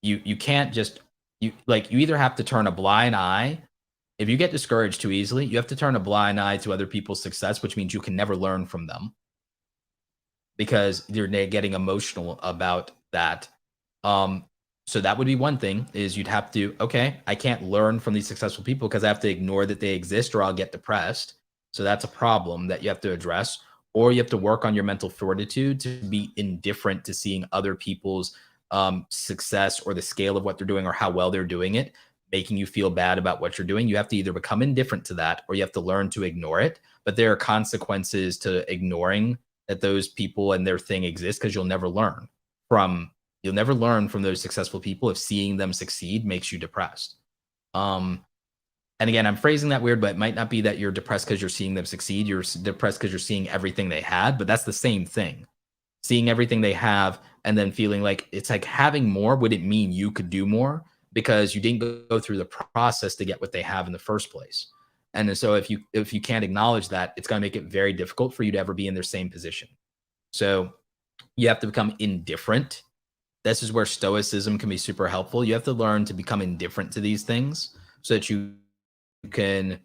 [SPEAKER 2] you can't just, you either have to turn a blind eye. If you get discouraged too easily, you have to turn a blind eye to other people's success, which means you can never learn from them because you're getting emotional about that. So that would be one thing, is you'd have to, okay, I can't learn from these successful people because I have to ignore that they exist or I'll get depressed. So that's a problem that you have to address. Or you have to work on your mental fortitude to be indifferent to seeing other people's success or the scale of what they're doing or how well they're doing it, making you feel bad about what you're doing. You have to either become indifferent to that, or you have to learn to ignore it. But there are consequences to ignoring that those people and their thing exist, because you'll never learn from those successful people if seeing them succeed makes you depressed. And again, I'm phrasing that weird, but it might not be that you're depressed because you're seeing them succeed. You're depressed because you're seeing everything they had, but that's the same thing. Seeing everything they have and then feeling like it's like having more wouldn't mean you could do more, because you didn't go through the process to get what they have in the first place. And so if you can't acknowledge that, it's going to make it very difficult for you to ever be in their same position. So you have to become indifferent. This is where stoicism can be super helpful. You have to learn to become indifferent to these things so that you can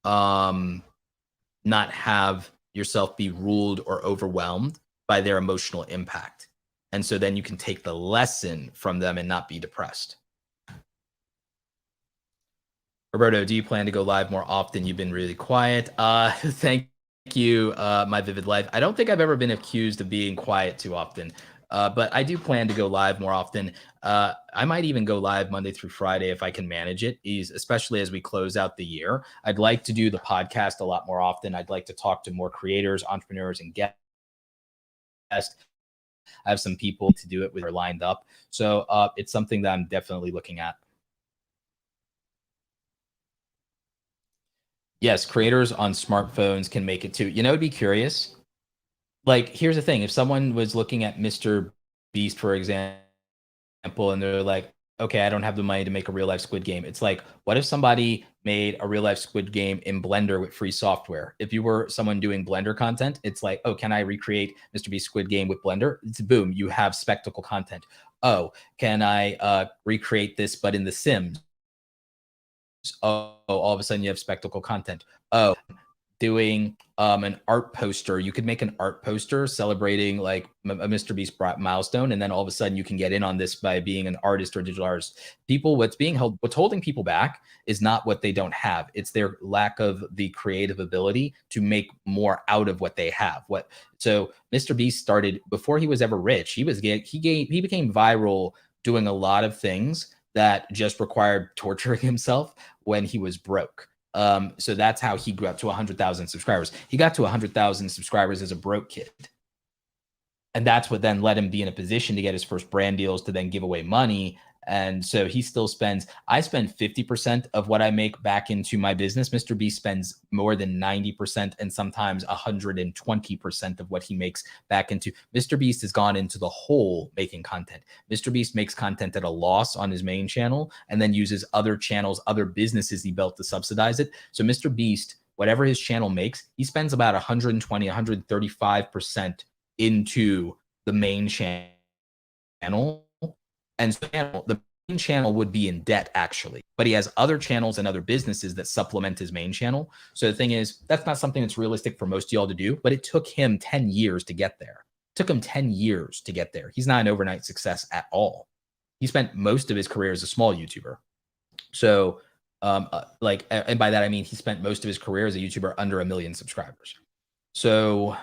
[SPEAKER 2] not have yourself be ruled or overwhelmed by their emotional impact. And so then you can take the lesson from them and not be depressed. Roberto, do you plan to go live more often? You've been really quiet. Thank you, My Vivid Life. I don't think I've ever been accused of being quiet too often, but I do plan to go live more often. I might even go live Monday through Friday if I can manage it, especially as we close out the year. I'd like to do the podcast a lot more often. I'd like to talk to more creators, entrepreneurs, and guests. I have some people to do it with are lined up. So it's something that I'm definitely looking at. Yes, creators on smartphones can make it too. It'd be curious. Like, here's the thing. If someone was looking at Mr. Beast, for example, and they're like, okay, I don't have the money to make a real life Squid Game. It's like, what if somebody made a real life Squid Game in Blender with free software? If you were someone doing Blender content, it's like, oh, can I recreate Mr. Beast Squid Game with Blender? It's boom, you have spectacle content. Oh, can I recreate this but in The Sims? Oh, all of a sudden you have spectacle content. Oh, doing an art poster. You could make an art poster celebrating like a Mr. Beast milestone, and then all of a sudden you can get in on this by being an artist or digital artist. What's holding people back is not what they don't have. It's their lack of the creative ability to make more out of what they have. So Mr. Beast started before he was ever rich. He became viral doing a lot of things that just required torturing himself when he was broke. So that's how he grew up to 100,000 subscribers. He got to 100,000 subscribers as a broke kid. And that's what then let him be in a position to get his first brand deals, to then give away money And so he still spends, I spend 50% of what I make back into my business. Mr. Beast spends more than 90% and sometimes 120% of what he makes back into. Mr. Beast has gone into the hole making content. Mr. Beast makes content at a loss on his main channel and then uses other channels, other businesses he built to subsidize it. So Mr. Beast, whatever his channel makes, he spends about 120, 135% into the main channel. And so the main channel would be in debt actually, but he has other channels and other businesses that supplement his main channel. So the thing is, that's not something that's realistic for most of y'all to do, but it took him 10 years to get there. It took him 10 years to get there. He's not an overnight success at all. He spent most of his career as a small YouTuber. So and by that, I mean, he spent most of his career as a YouTuber under 1 million subscribers. So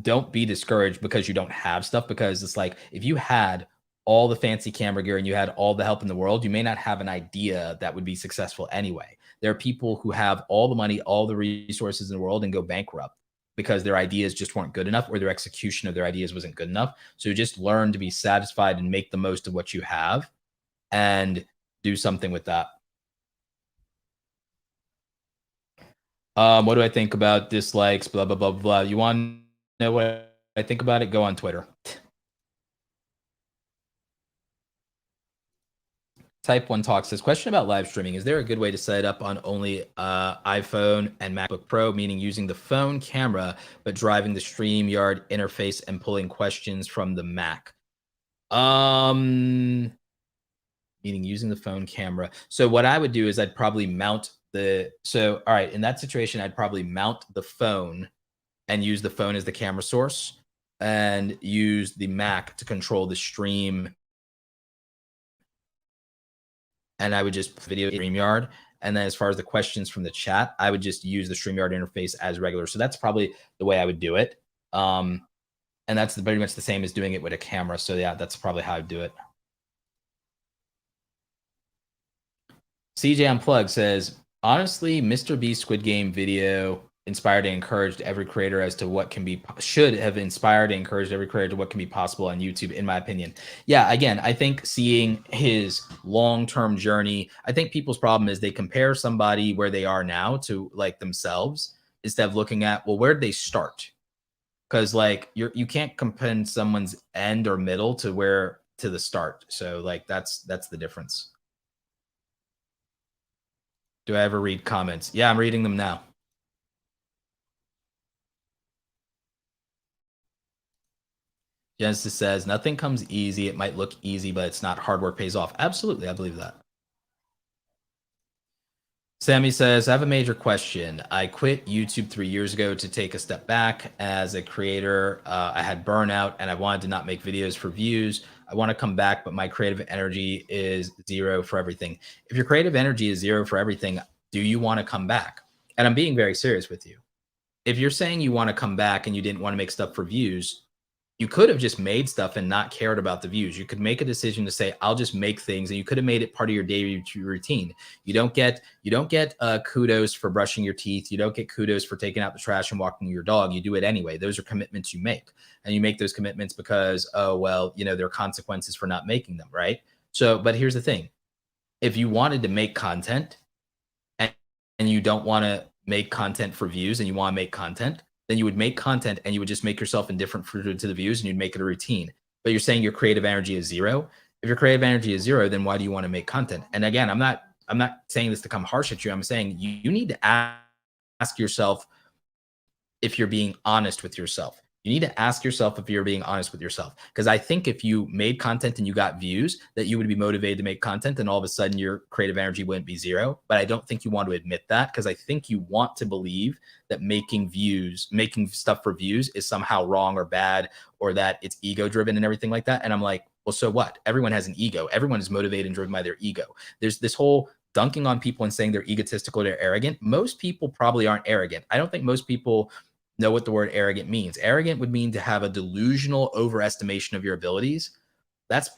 [SPEAKER 2] don't be discouraged because you don't have stuff, because it's like, if you had all the fancy camera gear and you had all the help in the world, you may not have an idea that would be successful anyway. There are people who have all the money, all the resources in the world and go bankrupt because their ideas just weren't good enough or their execution of their ideas wasn't good enough. So just learn to be satisfied and make the most of what you have and do something with that. What do I think about dislikes, blah, blah, blah, blah. You want to know what I think about it? Go on Twitter. Type 1 Talk says, question about live streaming. Is there a good way to set it up on only iPhone and MacBook Pro, meaning using the phone camera, but driving the StreamYard interface and pulling questions from the Mac? Meaning using the phone camera. So what I would do is I'd probably mount all right, in that situation, I'd probably mount the phone and use the phone as the camera source and use the Mac to control the stream. And I would just video StreamYard. And then as far as the questions from the chat, I would just use the StreamYard interface as regular. So that's probably the way I would do it. And that's pretty much the same as doing it with a camera. So yeah, that's probably how I'd do it. CJ Unplugged says, honestly, Mr. Beast Squid Game video inspired and encouraged every creator as to what can be, should have inspired and encouraged every creator to what can be possible on YouTube, in my opinion. Yeah, again, I think seeing his long-term journey, I think people's problem is they compare somebody where they are now to like themselves instead of looking at, well, where'd they start? Because like you can't compare someone's end or middle to the start. So like that's the difference. Do I ever read comments? Yeah, I'm reading them now. Genesis says, nothing comes easy. It might look easy, but it's not. Hard work pays off. Absolutely. I believe that. Sammy says, I have a major question. I quit YouTube 3 years ago to take a step back as a creator. I had burnout and I wanted to not make videos for views. I want to come back, but my creative energy is zero for everything. If your creative energy is zero for everything, do you want to come back? And I'm being very serious with you. If you're saying you want to come back and you didn't want to make stuff for views, you could have just made stuff and not cared about the views. You could make a decision to say, I'll just make things, and you could have made it part of your daily routine. You don't get kudos for brushing your teeth. You don't get kudos for taking out the trash and walking your dog. You do it anyway. Those are commitments you make, and you make those commitments because, oh, well, there are consequences for not making them, right? So, but here's the thing. If you wanted to make content and you don't want to make content for views and you want to make content, then you would make content and you would just make yourself indifferent to the views and you'd make it a routine. But you're saying your creative energy is zero. If your creative energy is zero, then why do you want to make content? And again, I'm not saying this to come harsh at you. I'm saying you need to ask yourself if you're being honest with yourself. You need to ask yourself if you're being honest with yourself. Because I think if you made content and you got views, that you would be motivated to make content and all of a sudden your creative energy wouldn't be zero. But I don't think you want to admit that, because I think you want to believe that making stuff for views is somehow wrong or bad, or that it's ego driven and everything like that. And I'm like, well, so what? Everyone has an ego. Everyone is motivated and driven by their ego. There's this whole dunking on people and saying they're egotistical, they're arrogant. Most people probably aren't arrogant. I don't think most people know what the word arrogant means. Arrogant would mean to have a delusional overestimation of your abilities. That's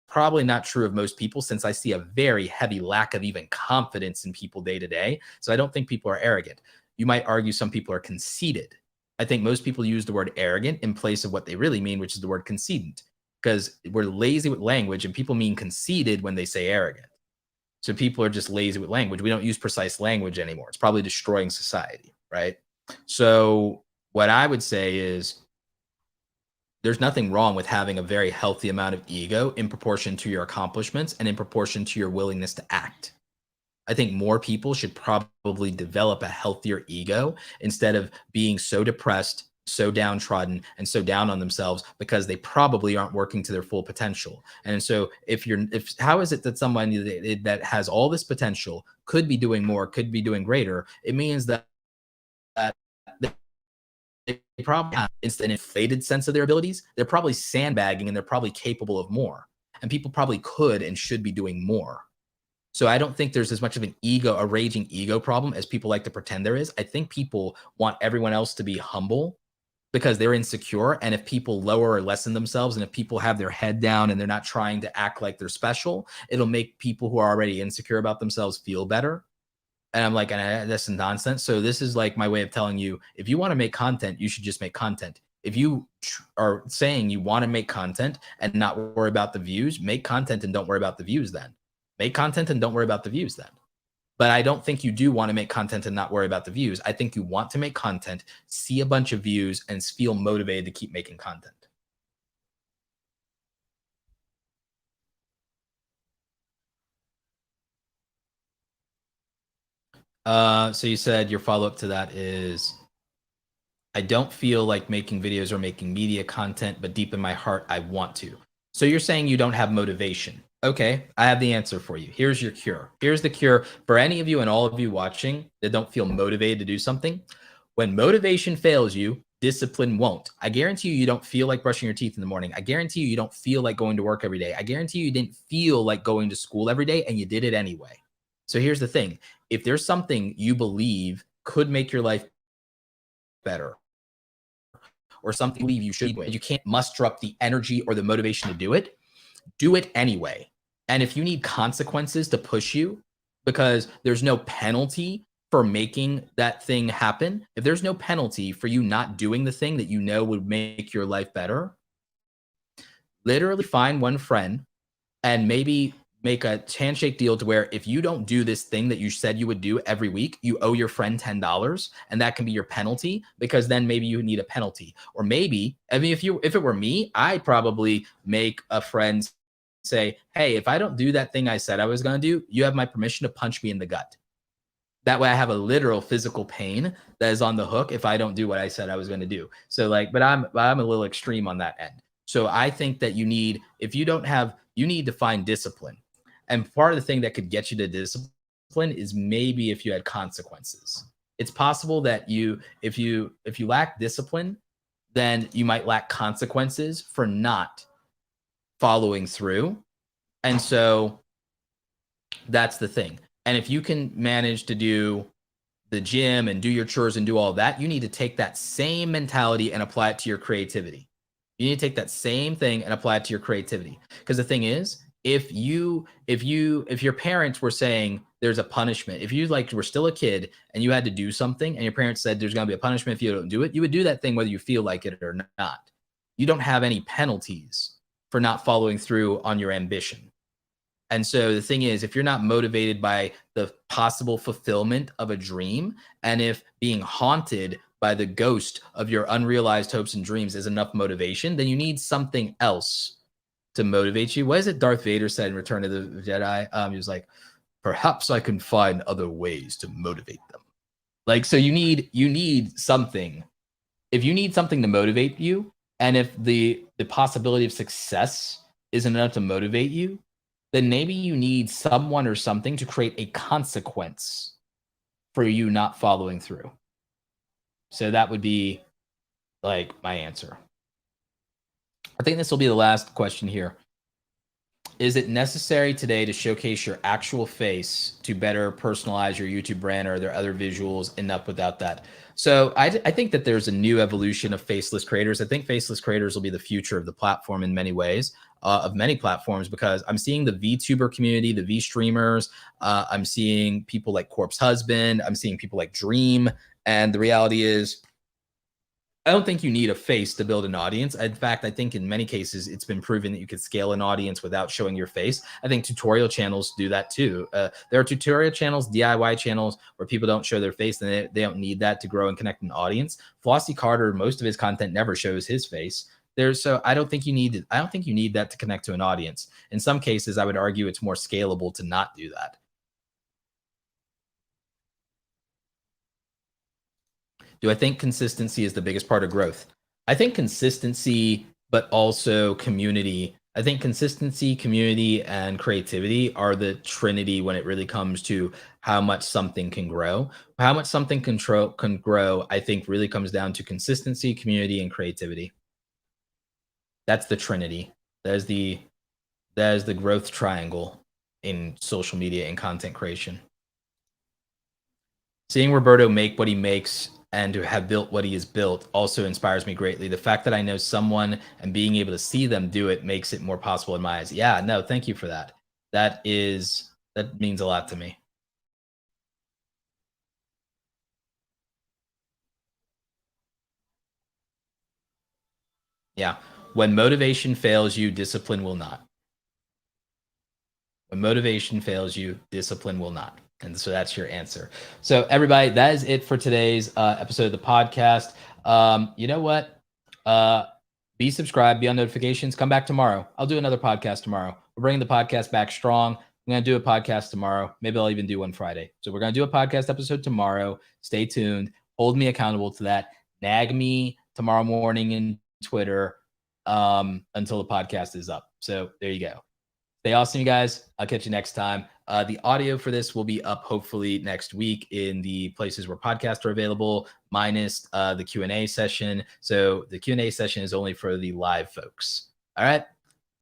[SPEAKER 2] probably not true of most people, since I see a very heavy lack of even confidence in people day to day. So I don't think people are arrogant. You might argue some people are conceited. I think most people use the word arrogant in place of what they really mean, which is the word conceited. because we're lazy with language, and people mean conceited when they say arrogant. So people are just lazy with language. We don't use precise language anymore. It's probably destroying society, right? So what I would say is there's nothing wrong with having a very healthy amount of ego in proportion to your accomplishments and in proportion to your willingness to act. I think more people should probably develop a healthier ego instead of being so depressed, so downtrodden, and so down on themselves because they probably aren't working to their full potential. And so how is it that someone that has all this potential could be doing more, could be doing greater? It means that they probably have an inflated sense of their abilities. They're probably sandbagging, and they're probably capable of more. And people probably could and should be doing more. So I don't think there's as much of a raging ego problem as people like to pretend there is. I think people want everyone else to be humble because they're insecure. And if people lower or lessen themselves, and if people have their head down and they're not trying to act like they're special, it'll make people who are already insecure about themselves feel better. And I'm like, that's nonsense. So this is like my way of telling you, if you want to make content, you should just make content. If you are saying you want to make content and not worry about the views, make content and don't worry about the views then. Make content and don't worry about the views then. But I don't think you do want to make content and not worry about the views. I think you want to make content, see a bunch of views, and feel motivated to keep making content. So you said your follow-up to that is, I don't feel like making videos or making media content, but deep in my heart, I want to. So you're saying you don't have motivation. Okay, I have the answer for you. Here's your cure. Here's the cure for any of you and all of you watching that don't feel motivated to do something. When motivation fails you, discipline won't. I guarantee you don't feel like brushing your teeth in the morning. I guarantee you don't feel like going to work every day. I guarantee you didn't feel like going to school every day, and you did it anyway. So here's the thing. If there's something you believe could make your life better, or something you believe you should do, and you can't muster up the energy or the motivation to do it anyway. And if you need consequences to push you because there's no penalty for making that thing happen, if there's no penalty for you not doing the thing that you know would make your life better, literally find one friend and maybe make a handshake deal to where if you don't do this thing that you said you would do every week, you owe your friend $10, and that can be your penalty, because then maybe you need a penalty. Or maybe, I mean, if it were me, I'd probably make a friend say, hey, if I don't do that thing I said I was going to do, you have my permission to punch me in the gut. That way I have a literal physical pain that is on the hook if I don't do what I said I was going to do. So like, but I'm a little extreme on that end. So I think that you need to find discipline. And part of the thing that could get you to discipline is maybe if you had consequences. It's possible that if you lack discipline, then you might lack consequences for not following through. And so that's the thing. And if you can manage to do the gym and do your chores and do all that, you need to take that same mentality and apply it to your creativity. You need to take that same thing and apply it to your creativity. Because the thing is, if your parents were saying there's a punishment, if you were still a kid and you had to do something and your parents said there's going to be a punishment if you don't do it, you would do that thing whether you feel like it or not. You don't have any penalties for not following through on your ambition. And so the thing is, if you're not motivated by the possible fulfillment of a dream, and if being haunted by the ghost of your unrealized hopes and dreams is enough motivation, then you need something else to motivate you. What is it Darth Vader said in Return of the Jedi? He was like, perhaps I can find other ways to motivate them. Like, so you need something. If you need something to motivate you, and if the possibility of success isn't enough to motivate you, then maybe you need someone or something to create a consequence for you not following through. So that would be like my answer. I think this will be the last question here. Is it necessary today to showcase your actual face to better personalize your YouTube brand, or are there other visuals enough without that? So I think that there's a new evolution of faceless creators. I think faceless creators will be the future of the platform in many ways, of many platforms, because I'm seeing the VTuber community, the V streamers. I'm seeing people like Corpse Husband. I'm seeing people like Dream. And the reality is, I don't think you need a face to build an audience. In fact, I think in many cases, it's been proven that you could scale an audience without showing your face. I think tutorial channels do that too. There are tutorial channels, DIY channels where people don't show their face, and they don't need that to grow and connect an audience. Flossie Carter, most of his content never shows his face. So I don't think you need that to connect to an audience. In some cases, I would argue it's more scalable to not do that. Do I think consistency is the biggest part of growth? I think consistency, but also community. I think consistency, community, and creativity are the trinity when it really comes to how much something can grow. How much something can grow, I think, really comes down to consistency, community, and creativity. That's the trinity. That is the growth triangle in social media and content creation. Seeing Roberto make what he makes and to have built what he has built also inspires me greatly. The fact that I know someone and being able to see them do it makes it more possible in my eyes. Yeah, no, thank you for that. That means a lot to me. Yeah. When motivation fails you, discipline will not. When motivation fails you, discipline will not. And so that's your answer. So everybody, that is it for today's episode of the podcast. You know what? Be subscribed, be on notifications. Come back tomorrow. I'll do another podcast tomorrow. We're bringing the podcast back strong. I'm going to do a podcast tomorrow. Maybe I'll even do one Friday. So we're going to do a podcast episode tomorrow. Stay tuned. Hold me accountable to that. Nag me tomorrow morning in Twitter until the podcast is up. So there you go. Stay awesome, you guys. I'll catch you next time. The audio for this will be up hopefully next week in the places where podcasts are available, minus the Q&A session. So the Q&A session is only for the live folks. All right.